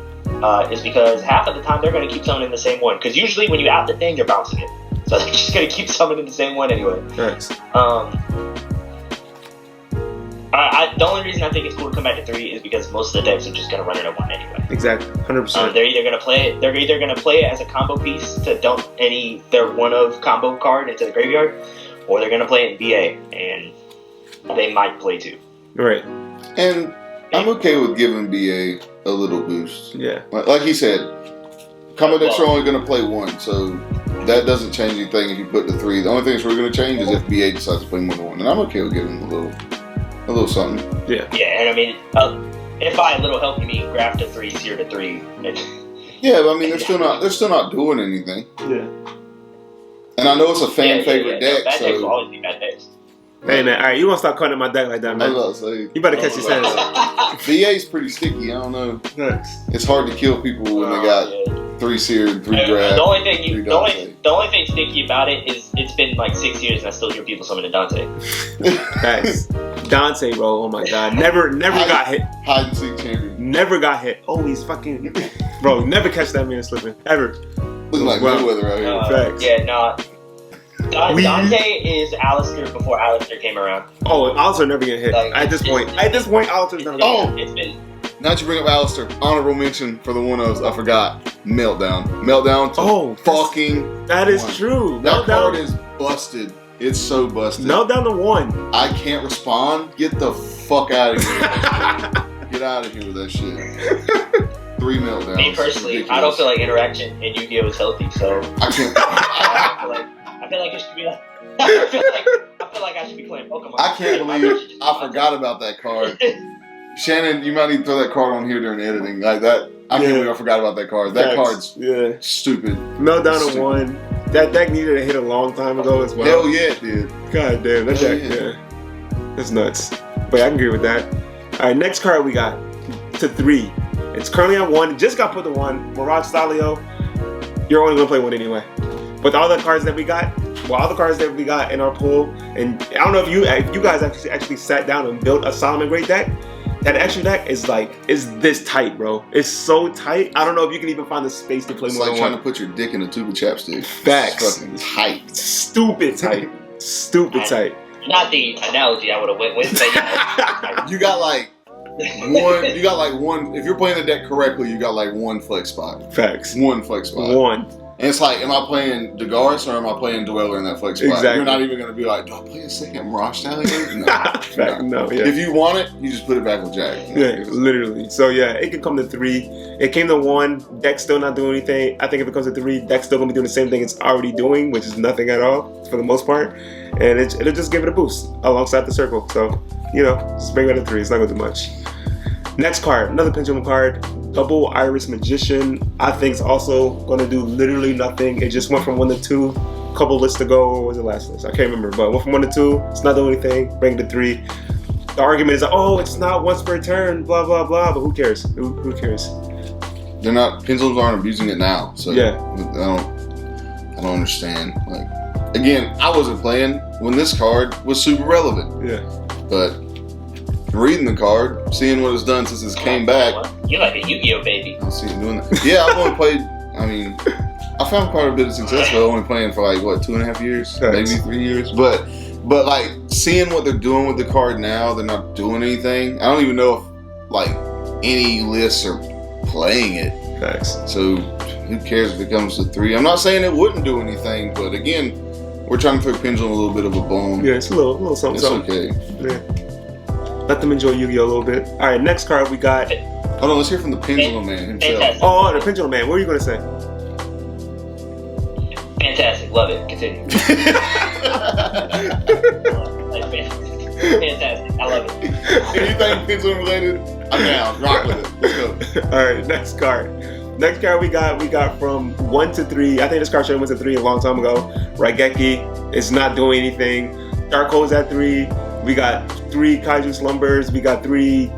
is because half of the time they're going to keep summoning the same one. Because usually when you out the thing, they're bouncing it. So they're just going to keep summoning the same one anyway. Thanks. The only reason I think it's cool to come back to 3 is because most of the decks are just going to run it at 1 anyway. Exactly. 100%. They're either going to play it as a combo piece to dump their one of combo card into the graveyard, or they're going to play it in BA, and they might play 2. Right. And I'm okay with giving BA a little boost. Yeah. Like he said, combo decks are only going to play 1, so that doesn't change anything if you put the 3. The only thing that's really going to change is if BA decides to play more than 1, and I'm okay with giving them a little something. Yeah. Yeah, and I mean, if by a little help you mean graft to 3, 0 to 3. Yeah, but I mean they're still not doing anything. Yeah. And I know it's a fan favorite deck, Bad decks will so always be bad decks. Hey man, alright, you wanna stop cutting my deck like that, I man. was about to say You better catch your sense. BA's pretty sticky. I don't know. Thanks. It's hard to kill people when they got 3 seared, 3 draft. The only thing sticky about it is it's been like 6 years and I still hear people summoning Dante. Thanks. Dante, bro. Oh my god. Never got hit. Hide and seek champion. Never got hit. Oh, he's fucking bro, never catch that man slipping. Ever. Looking like Wow. Mayweather out here. Facts. Yeah, no. Dante is Alistair before Alistair came around. Oh, Alistair never get hit. Like, At this point, Alistair's never Oh. gonna It's been Now that you bring up Alistair, honorable mention for the one-ofs, I forgot. Meltdown. Meltdown to fucking that is one. true. That card Meltdown is busted. It's so busted. Meltdown to 1. I can't respond. Get the fuck out of here. Get out of here with that shit. 3 meltdowns. me personally. Ridiculous. I don't feel like interaction in Yu-Gi-Oh is healthy, so I can't. I feel like it should be like. I feel like I should be playing Pokemon. I can't believe I forgot about that card. Shannon, you might need to throw that card on here during editing. Like that. I can't believe I forgot about that card. That card's stupid. Meltdown to Stupid. 1. That deck needed a hit a long time ago as well. Hell yeah, it did. God damn, that Hell deck, yeah. That's nuts. But I can agree with that. Alright, next card we got to 3. It's currently at 1. It just got put to 1. Mirage Stalio. You're only gonna play 1 anyway. With all the cards that we got, in our pool, and I don't know if you guys actually sat down and built a Solomon Great deck. That extra deck is this tight, bro. It's so tight. I don't know if you can even find the space to play It's more like than trying 1. to put your dick in a tube of chapstick. Facts. It's fucking tight. Stupid tight. Stupid tight. Not the analogy I would have went with. But You got like one. If you're playing the deck correctly, you got like 1 flex spot. Facts. 1 flex spot. 1. And it's like, am I playing Dagaris or am I playing Dweller in that flex spot? Exactly. You're not even going to be like, do I play a second Mirage Stallion? No. Fact, no, yeah. If you want it, you just put it back with Jack. Yeah, literally. So yeah, it can come to 3. It came to 1. Deck's still not doing anything. I think if it comes to 3, deck's still gonna be doing the same thing it's already doing, which is nothing at all for the most part. And it'll just give it a boost alongside the circle. So just bring it to 3. It's not gonna do much. Next card, another Pendulum card, Double Iris Magician. I think it's also gonna do literally nothing. It just went from 1 to 2. Couple lists ago, what was the last list? I can't remember, but went from 1 to 2. It's not doing anything. Bring it to 3. The argument is, oh, it's not once per turn, blah blah blah. But who cares? Who cares? They're not. Pendulums aren't abusing it now. So Yeah. I don't understand. Like, again, I wasn't playing when this card was super relevant. Yeah. But reading the card, seeing what it's done since it came back, you like a Yu-Gi-Oh baby. I see it doing that. Yeah, I've only played. I mean, I found quite a bit of success, but only playing for like what 2.5 years, Thanks. maybe 3 years. But like seeing what they're doing with the card now, they're not doing anything. I don't even know if like any lists are playing it. Facts. So who cares if it comes to 3? I'm not saying it wouldn't do anything, but again, we're trying to throw Pendulum a little bit of a bone. Yeah, it's a little something. It's okay. Yeah. Let them enjoy Yu-Gi-Oh! A little bit. All right, next card we got. Hold on, let's hear from the Pendulum Man himself. Fantastic. Oh, the Pendulum Man. What were you gonna say? Fantastic. Love it. Continue. Fantastic. I love it. Anything Pendulum related, I'm down. Rock with it. Let's go. All right, next card. Next card we got from 1 to 3. I think this card should have went to 3 a long time ago. Raigeki is not doing anything. Darko's at 3. We got 3 Kaiju Slumbers. We got 3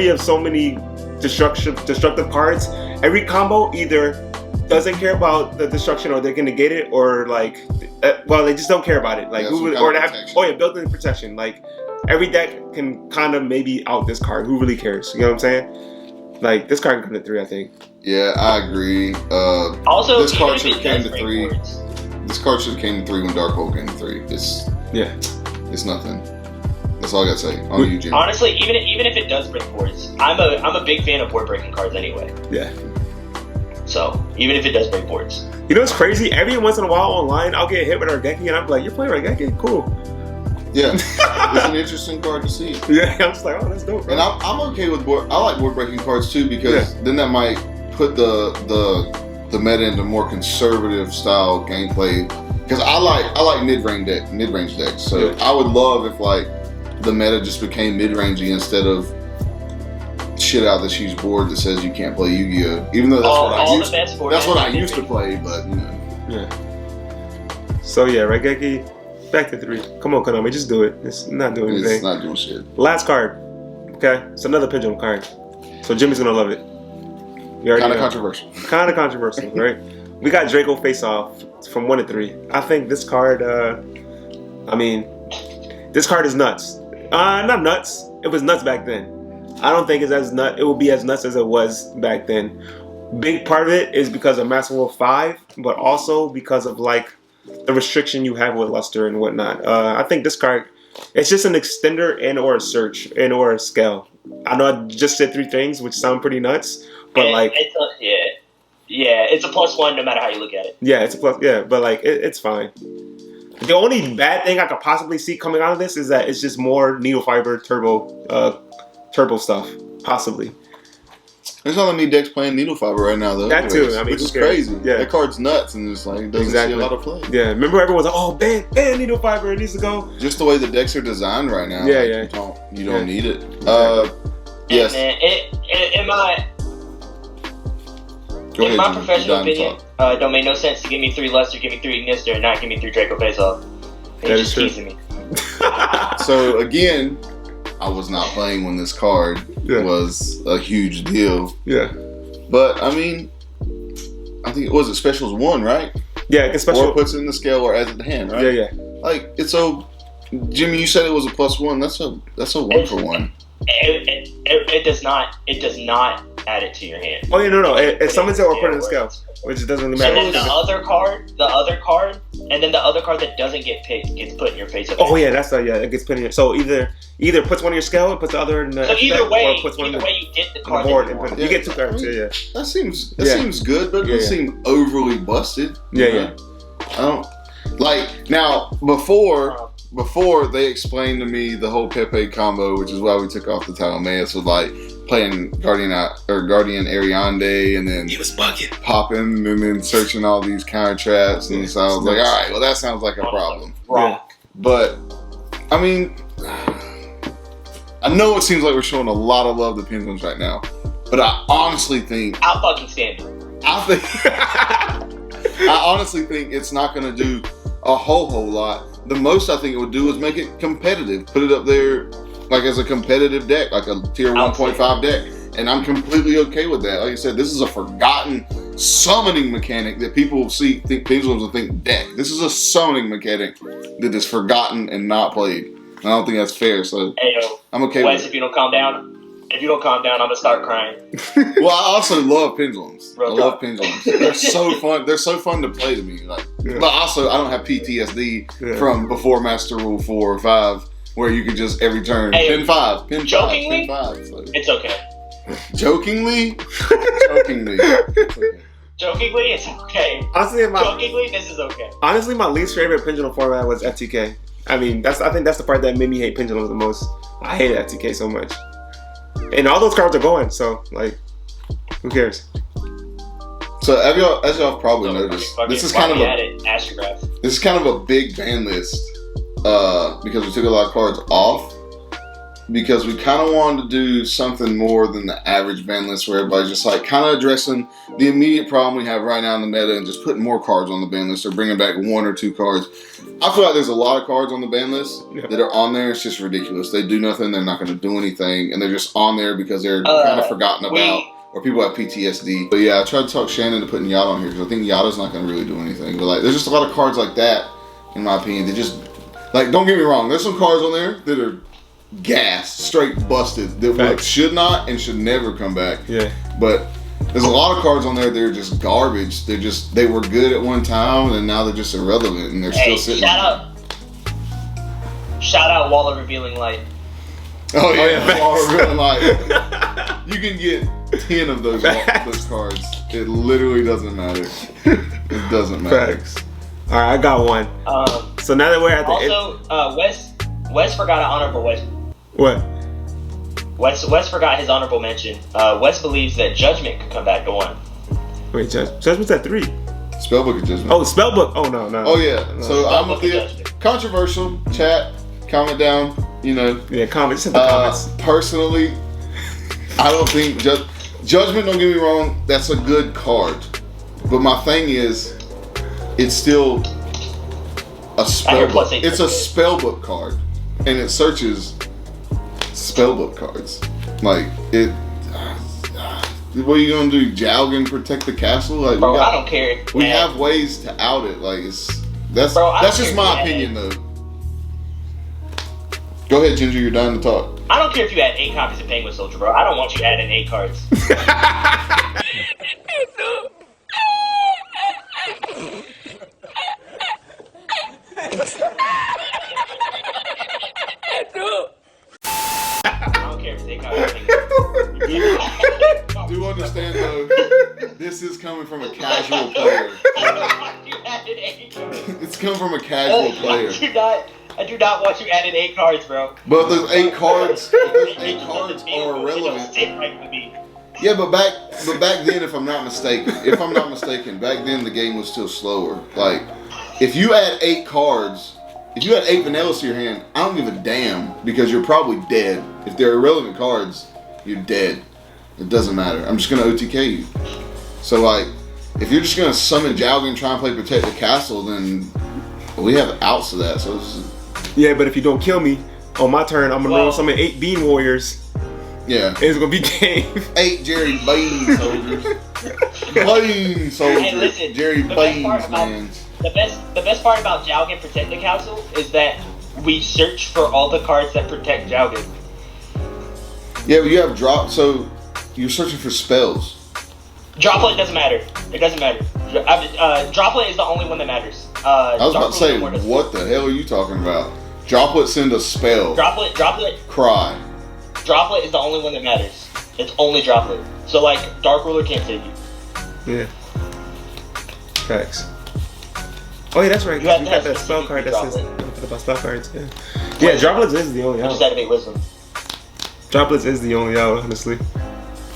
of so many destructive cards. Every combo either doesn't care about the destruction or they can negate it, or like, well, they just don't care about it. Like, Yeah, who would, or they have, built-in protection. Like, every deck can kind of maybe out this card. Who really cares? You know what I'm saying? Like, this card can come to 3, I think. Yeah, I agree. Also, this card should even have if it came to does 3. break boards, This card should have came to 3 when Darko came to 3. It's nothing. That's all I gotta say. On you, Jim. honestly, even if it does break boards, I'm a big fan of board breaking cards anyway. Yeah. So even if it does break boards, You know what's crazy? Every once in a while online, I'll get hit with Raigeki and I'm like, you're playing Raigeki? Cool. Yeah, it's an interesting card to see. Yeah, I'm just like, oh, that's dope, bro. And I'm okay with board. I like board breaking cards too, because then that might put the meta into more conservative style gameplay. Because I like mid range decks. So I would love if like the meta just became mid rangey instead of shit out this huge board that says you can't play Yu-Gi-Oh. Even though that's what I used to play, but you know. Yeah. So yeah, Raigeki, back to 3. Come on, Konami, just do it. It's not doing anything. It's not doing shit. Last card. Okay, it's another Pendulum card. So Jimmy's gonna love it. Kind of controversial. Kind of controversial, right? We got Draco Face Off from 1 to 3. I think this card, this card is nuts. Not nuts. It was nuts back then. I don't think it's as nut. It will be as nuts as it was back then. Big part of it is because of Master Wolf 5, but also because of like the restriction you have with Luster and whatnot. I think this card, it's just an extender and or a search and or a scale. I know I just said 3 things, which sound pretty nuts, but like it's a +1 no matter how you look at it. Yeah, it's a plus. Yeah, but like it's fine. The only bad thing I could possibly see coming out of this is that it's just more needle fiber turbo stuff, possibly. There's not that many decks playing needle fiber right now, though. That too. I mean, which is crazy. Yeah, that card's nuts, and it's like it doesn't see a lot of play. Yeah, remember everyone's like, "Oh, ban needle fiber, it needs to go." Just the way the decks are designed right now. Yeah, You don't need it. Yes. In my professional opinion, don't make no sense to give me 3 Luster, give me 3 Ignister, and not give me 3 Draco Face Off. It's just teasing me. So again, I was not playing when this card was a huge deal. Yeah. But I mean, I think it was specials 1, right? Yeah, it's special. Or puts it in the scale or adds it to hand, right? Yeah. Like it's so. Jimmy, you said it was a +1. That's a 1 for 1. It does not add it to your hand. Oh yeah, no. It summons it or put it in the scale, which doesn't really matter. And then the other card, and then the other card that doesn't get picked gets put in your face. Oh yeah, it gets put in your. So either puts one in your scale and puts the other in the. So either way or puts one you get the on card the board that and you put want. you get 2 cards. Yeah. That seems good, but it doesn't seem overly busted. Yeah. I don't like now before they explained to me the whole Pepe combo, which is why we took off the Talameus with like playing Guardian Ariande and then He was bugging, popping and then searching all these counter traps, and so I was like, all right, well that sounds like a problem. Yeah. But I mean, I know it seems like we're showing a lot of love to Pendulums right now, but I honestly think I'll fucking stand it. I honestly think it's not going to do a whole lot. The most I think it would do is make it competitive. Put it up there like as a competitive deck, like a tier 1.5 deck. And I'm completely okay with that. Like I said, this is a forgotten summoning mechanic that people think Pendulums will think deck. This is a summoning mechanic that is forgotten and not played. I don't think that's fair, so I'm okay with it. If you don't calm down, I'm gonna start crying. Well, I also love Pendulums. Real I love Pendulums. They're so fun. They're so fun to play to me. Like, but also I don't have PTSD from before Master Rule 4 or 5, where you could just every turn pin 5, pin 5, jokingly, pin 5. So. It's okay. Jokingly. Okay. Jokingly, it's okay. Honestly, Jokingly, this is okay. honestly, my least favorite Pendulum format was FTK. I mean, I think that's the part that made me hate Pendulums the most. I hated FTK so much. And all those cards are going, so like, who cares? So as y'all probably noticed, this is kind of a big ban list because we took a lot of cards off because we kind of wanted to do something more than the average ban list where everybody's just like kind of addressing the immediate problem we have right now in the meta and just putting more cards on the ban list or bringing back 1 or 2 cards. I feel like there's a lot of cards on the ban list that are on there. It's just ridiculous. They do nothing. They're not going to do anything, and they're just on there because they're kind of forgotten about. Or people have PTSD. But yeah, I tried to talk Shannon to putting Yada on here because I think Yada's not going to really do anything. But like, there's just a lot of cards like that, in my opinion. They just, like, don't get me wrong. There's some cards on there that are gassed, straight busted, that like, should not and should never come back. Yeah. But there's a lot of cards on there that are just garbage. They were good at one time and now they're just irrelevant and they're still sitting. Shout out Wall of Revealing Light. Oh yeah, Wall of Revealing Light. You can get 10 of those cards. It literally doesn't matter. It doesn't matter. Facts. All right, I got one. So now that we're at the Wes forgot an honorable Wes. What? Wes forgot his honorable mention. Wes believes that Judgment could come back to 1. Wait, Judgment's at 3. Spellbook and Judgment. Oh, Spellbook. Oh no. Oh yeah. No. So I'm with you. Controversial. Chat. Comment down. You know. Yeah, comments. Just the comments. Personally, I don't think Judgment. Don't get me wrong. That's a good card. But my thing is, it's still a spellbook. It's a spellbook card, and it searches spellbook cards. Like it. What are you gonna do? Jowg and protect the castle? Like, bro, I don't care. We have ways to out it. Like that's just my opinion though. Go ahead, Ginger. You're done to talk. I don't care if you add 8 copies of Penguin Soldier, bro. I don't want you adding 8 cards. Do understand though, this is coming from a casual player. It's coming from a casual player. I do not want you adding 8 cards, bro. But those 8 cards, are irrelevant. Yeah, but back then, if I'm not mistaken, back then the game was still slower. Like, if you add 8 cards, if you add 8 vanillas to your hand, I don't give a damn because you're probably dead. If they're irrelevant cards, you're dead. It doesn't matter. I'm just gonna OTK you. So like, if you're just gonna summon Jowg and try and play Protect the Castle, then we have outs to that. So yeah, but if you don't kill me on my turn, I'm gonna roll summon 8 Bean Warriors. Yeah, it's gonna be game. 8 Jerry Bean soldiers. Bean soldiers. Hey, listen, Jerry Beans, man. The best part about Jowg and Protect the Castle is that we search for all the cards that protect Jowg. Yeah, but you have drop, so you're searching for spells. Droplet doesn't matter. It doesn't matter. Droplet is the only one that matters. I was about to say, what the hell are you talking about? Droplet send a spell. Droplet. Cry. Droplet is the only one that matters. It's only Droplet. So like, Dark Ruler can't save you. Yeah. Facts. Oh yeah, that's right. You got that spell card that says about spell cards. Yeah. Yeah, Droplets is the only out. Just activate Wisdom. Droplets is the only out, honestly.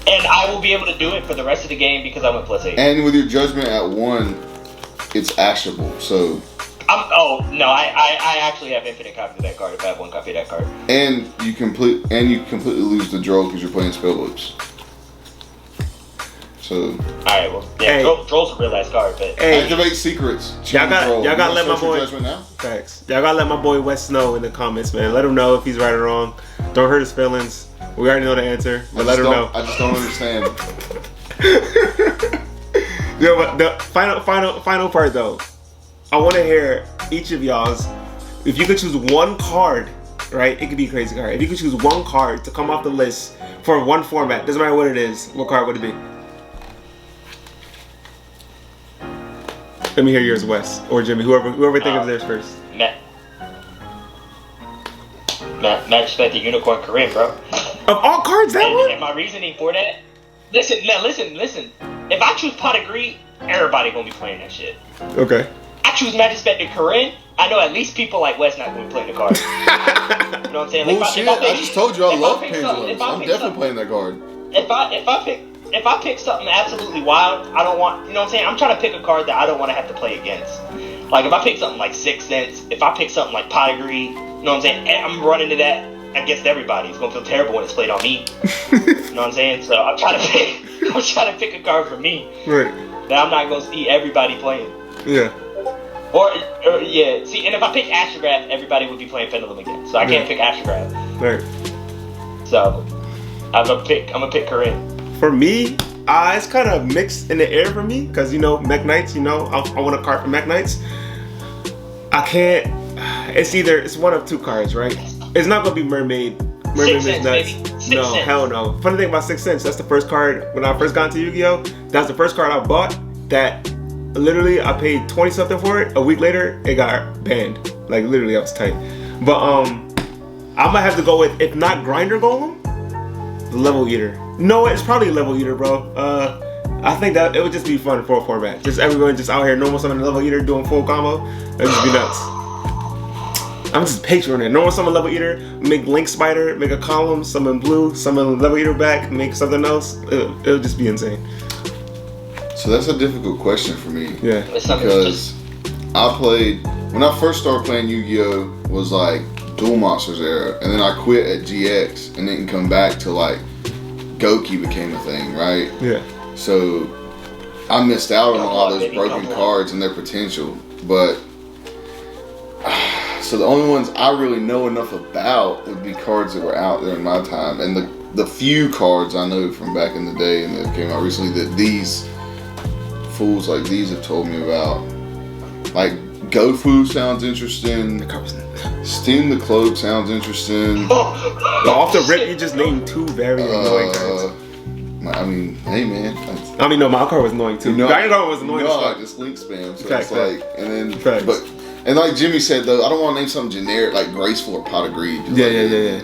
And I will be able to do it for the rest of the game because I'm at +8. And with your Judgment at 1, it's ashable. So. I actually have infinite copies of that card if I have 1 copy of that card. And you completely lose the draw because you're playing spellbooks. So. Alright, well, yeah, Droll's a real ass card, but. Activate secrets. Y'all gotta let my boy. Facts. Y'all gotta let my boy Wes know in the comments, man. Let him know if he's right or wrong. Don't hurt his feelings. We already know the answer, but let him know. I just don't understand. Yeah, but the final part though, I want to hear each of y'all's. If you could choose 1 card, right? It could be a crazy card. If you could choose 1 card to come off the list for 1 format, doesn't matter what it is. What card would it be? Let me hear yours, Wes or Jimmy. Whoever think of theirs first. Matt respect the Unicorn Kareem, bro. Of all cards, that one? And my reasoning for that, listen. If I choose Pot of Greed, everybody gonna be playing that shit. Okay. I choose Magic Spectre Corinne, I know at least people like Wes not gonna be playing the card. You know what I'm saying? Like, Bullshit. I just told you I love Pendulums. I'm definitely something, playing that card. If I pick something absolutely wild, I don't want, you know what I'm saying? I'm trying to pick a card that I don't want to have to play against. Like, if I pick something like 6 Cents, if I pick something like Pot of Greed, you know what I'm saying? I'm running to that against everybody. It's gonna feel terrible when it's played on me. You know what I'm saying? So I'm trying to pick a card for me. Right. That I'm not gonna see everybody playing. Yeah. Or yeah, see, and if I pick Astrograph, everybody would be playing Pendulum again. So I can't pick Astrograph. Right. So I'm gonna pick Corinne. For me, it's kind of mixed in the air for me, because, you know, Mech Knights, you know, I want a card for Mech Knights. I can't, it's one of two cards, right? It's not going to be Mermaid. Mermaid is nuts. No, hell no. Funny thing about 6 Cents, that's the first card, when I first got into Yu-Gi-Oh! That's the first card I bought that literally I paid 20 something for it. A week later, it got banned. Like, literally, I was tight. But, I might have to go with, if not Grinder Golem, the Level Eater. No, it's probably a Level Eater, bro. I think that it would just be fun for a format. Just everyone just out here normal summon Level Eater doing full combo. That'd just be nuts. I'm just picturing it. Normal summon Level Eater, make Link Spider, make a column, summon blue, summon Level Eater back, make something else. It'll just be insane. So that's a difficult question for me. Yeah. Because I played, when I first started playing Yu-Gi-Oh! Was like Duel Monsters era, and then I quit at GX and didn't come back till like Goki became a thing, right? Yeah. So I missed out on a lot of those broken cards and their potential. But so the only ones I really know enough about would be cards that were out there in my time, and the few cards I know from back in the day and that came out recently that these fools like these have told me about. Like Gofu sounds interesting. Steam the Cloak sounds interesting. Off the rip, you just named two very annoying cards. I mean, hey man. I mean, no, my card was annoying too. Grinder Golem was annoying. No, I just link spam. So Fact, it's like, and then, Facts. and like Jimmy said though, I don't want to name something generic like Graceful or Pot of Greed. Yeah.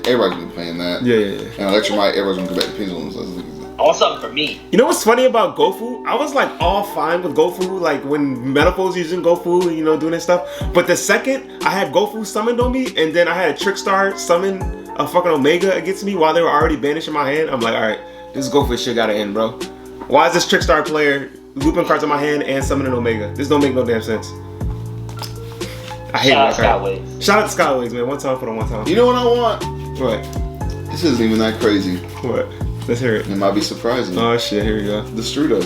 Everybody's been playing that. Yeah. And Electromite, everybody's gonna go back to Pendulums. All something for me. You know what's funny about Gofu? I was like all fine with Gofu, like when Metaphors using Gofu, you know, doing this stuff. But the second I had Gofu summoned on me, and then I had a Trickstar summon a fucking Omega against me while they were already banishing my hand, I'm like, alright, this Gofu shit gotta end, bro. Why is this Trickstar player looping cards in my hand and summoning Omega? This don't make no damn sense. I hate that card. Skyways. Shout out to Skyways, man. One time for the one time. You know what I want? What? This isn't even that crazy. What? Let's hear it. It might be surprising. Oh shit, here we go. The Strudo.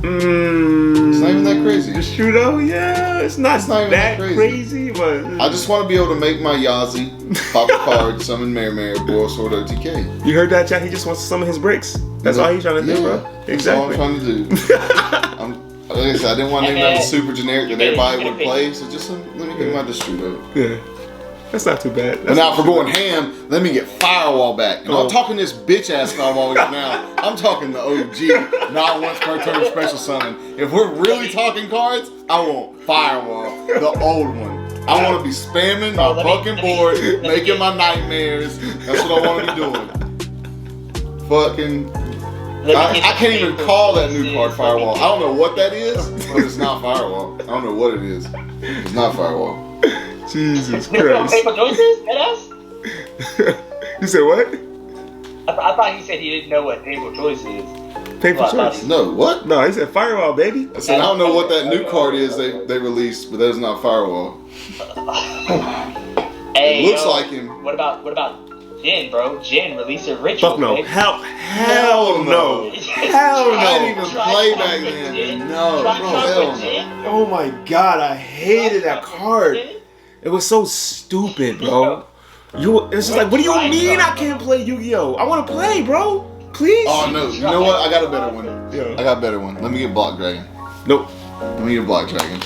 It's not even that crazy. The Strudo, yeah, it's not even that crazy, but I just want to be able to make my Yazi, pop a card, summon Mare, Boil Sword OTK. You heard that, chat? He just wants to summon his bricks. That's all he's trying to do, bro. Exactly. That's all I'm trying to do. Like I said, I didn't want to name that super generic that everybody would play, so just let me get my Destrudo. Yeah. That's not too bad. But now for going ham, let me get Firewall back. And I'm talking this bitch ass Firewall now. I'm talking the OG, not once per turn special summon. If we're really talking cards, I want Firewall, the old one. I want to be spamming my fucking board, making my nightmares. That's what I want to be doing. Fucking. I can't even call that new card Firewall. I don't know what that is, but it's not Firewall. I don't know what it is. It's not Firewall. Jesus Christ. Paper choices? You said what? I thought he said he didn't know what paper choice is. Paper choice? No, what? No, he said Firewall, baby. I said I don't know what that new card is they released, but that is not Firewall. Hey, it looks like him. What about Jin, bro? Jin released a ritual. Fuck no. Baby. Hell no. Hell no. I didn't even play back then. No, bro, hell no. Oh my god, I hated that card. It was so stupid, bro. It's just like, what do you mean I can't play Yu-Gi-Oh? I want to play, bro. Please. Oh no. You know what? I got a better one. Yeah. I got a better one. Let me get Block Dragon. Nope. Let me get Block Dragon.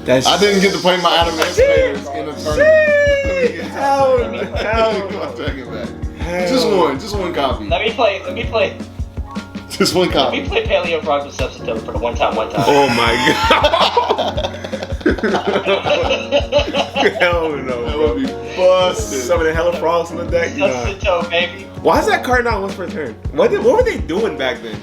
I didn't get to play my Adam Excavators in a tournament. Hell Block Dragon back. Just one copy. Let me play. Just one copy. Let me play Paleo Frog with Substitute for the one time. Oh my god. Hell no, That bro. would be busted. Some of the hella frogs on the deck. You know. Substitute, baby. Why is that card not once per turn? What were they doing back then?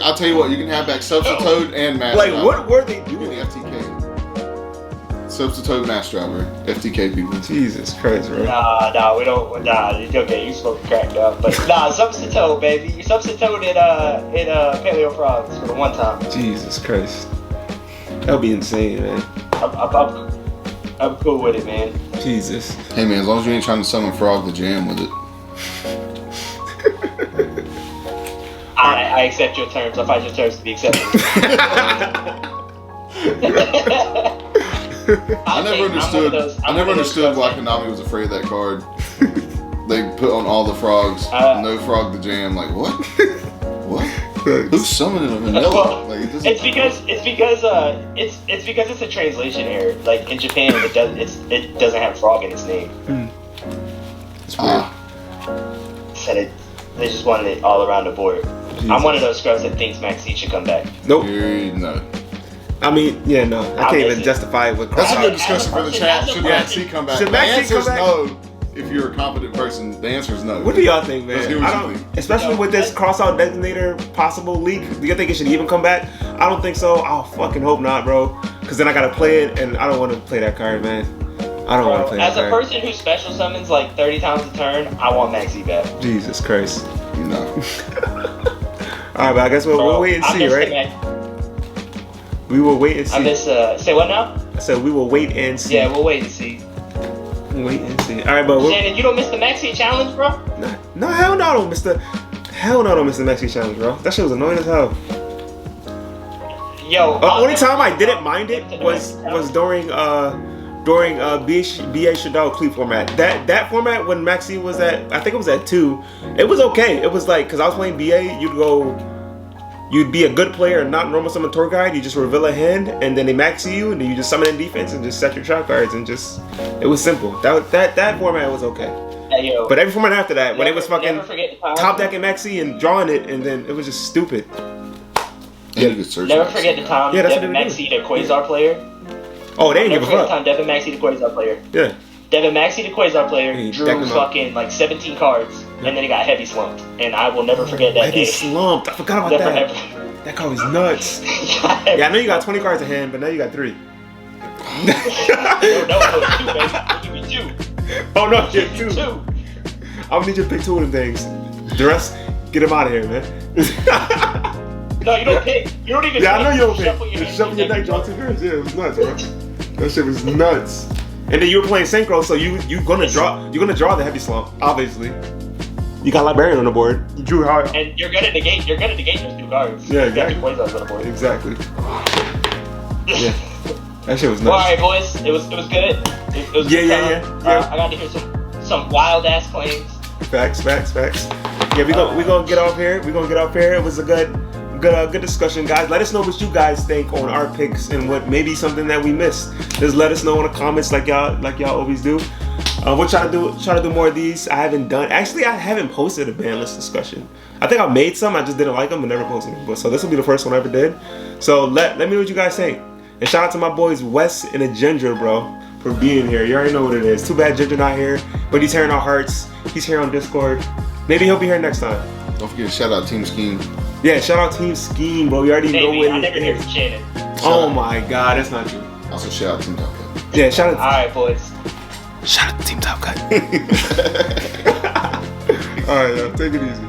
I'll tell you what, you can have back Substitute and Master Like, Driver. what were they You doing? get the FTK. Substitute Master Driver. FTK people. Jesus Christ, bro. Nah, we don't. Nah, okay, you smoking crack now, but nah, substitute, baby. You substitute in Paleo Frogs for the one time. Jesus Christ. That would be insane, man. I'm cool with it, man. Jesus. Hey man, as long as you ain't trying to summon Frog the Jam with it. I accept your terms. I find your terms to be acceptable. I never understood why Konami was afraid of that card. They put on all the frogs, no Frog the Jam. Like what? What? Who's summoning a vanilla? Like, it's because it's a translation error. Like in Japan, it doesn't have frog in its name. It's weird. Said they just wanted it all around the board. Jesus. I'm one of those scrubs that thinks Maxi should come back. Nope. No. I mean, yeah, no. I can't even justify it with That's a cross good out. discussion for the chat. Should Maxi come back? Should The Maxi answer is come back? no. If you're a competent person, the answer is no. What do y'all think, man? Let's hear what I you don't, think. especially with this cross-out designator possible leak. Do you think it should even come back? I don't think so. I'll fucking hope not, bro. Because then I gotta play it, and I don't want to play that card, man. I don't want to play that As a card. person who special summons like 30 times a turn, I want Maxi back. Jesus Christ. No. All right, but I guess we'll wait and see, right? We will wait and see. I miss. Say what now? So we will wait and see. Yeah, we'll wait and see. Wait and see. All right, but Shannon, you don't miss the Maxi challenge, bro? no, hell no, I don't miss the Maxi challenge, bro. That shit was annoying as hell. Yo. Only time I didn't mind it was during BA Shadow Cleat format. That format when Maxi was at, I think it was at 2. It was okay. It was like, cause I was playing BA, you'd be a good player and not normal summon tour guide. You just reveal a hand and then they maxi you and then you just summon in defense and just set your trap cards and just, it was simple. That format was okay. Hey, yo. But every format after that, when it was fucking top top decking maxi and drawing it, and then it was just stupid. You could search Never Maxi. forget the time Yeah, that's Devin what they Maxi the Quasar player. Oh, they didn't Never give a forget the fuck. time Devin Maxi the Quasar player. Yeah. Devin Maxi the Quasar player He drew decked him up. fucking like 17 cards, and then he got heavy slumped. And I will never forget that Heavy day. slumped. I forgot about Never, that. ever. That card was nuts. Yeah, I know you got 20 cards in hand, but now you got 3. No, 2, baby. Give me 2. Oh no, Give yeah, me 2. 2. I'm gonna need you to pick 2 of them things. The rest, get them out of here, man. No, you don't pick. You don't even Yeah, I pick. know you don't Shuffle pick. your Just shuffle your deck. deck, draw 2 cards. Yeah, it was nuts, bro. That shit was nuts. And then you were playing synchro, so you're gonna draw the heavy slump, obviously. You got Librarian on the board. You drew hard. And you're gonna negate those 2 cards. Yeah, You got exactly. your Quasars on the board. Exactly. Yeah. That shit was nuts. Well, alright, boys. It was good. It was Yeah, good yeah, time. yeah. I got to hear some wild ass claims. Facts. Yeah, we gonna get off here. It was a good discussion, guys. Let us know what you guys think on our picks and what maybe something that we missed. Just let us know in the comments, like y'all always do. We'll try to do more of these. I haven't posted a ban list discussion. I think I made some. I just didn't like them and never posted them. So this will be the first one I ever did. So let me know what you guys think. And shout out to my boys Wes and a Ginger, bro, for being here. You already know what it is. Too bad Ginger not here, but he's here in our hearts. He's here on Discord. Maybe he'll be here next time. Don't forget to shout out Team Scheme. Yeah, shout out Team Scheme, bro. You already know Maybe. what I it never hear is. from Shannon. Oh my God, that's not true. Also shout out Team Top Cut. Yeah, shout out. Alright, boys. Shout out to Team Top Cut. All right, yo, take it easy.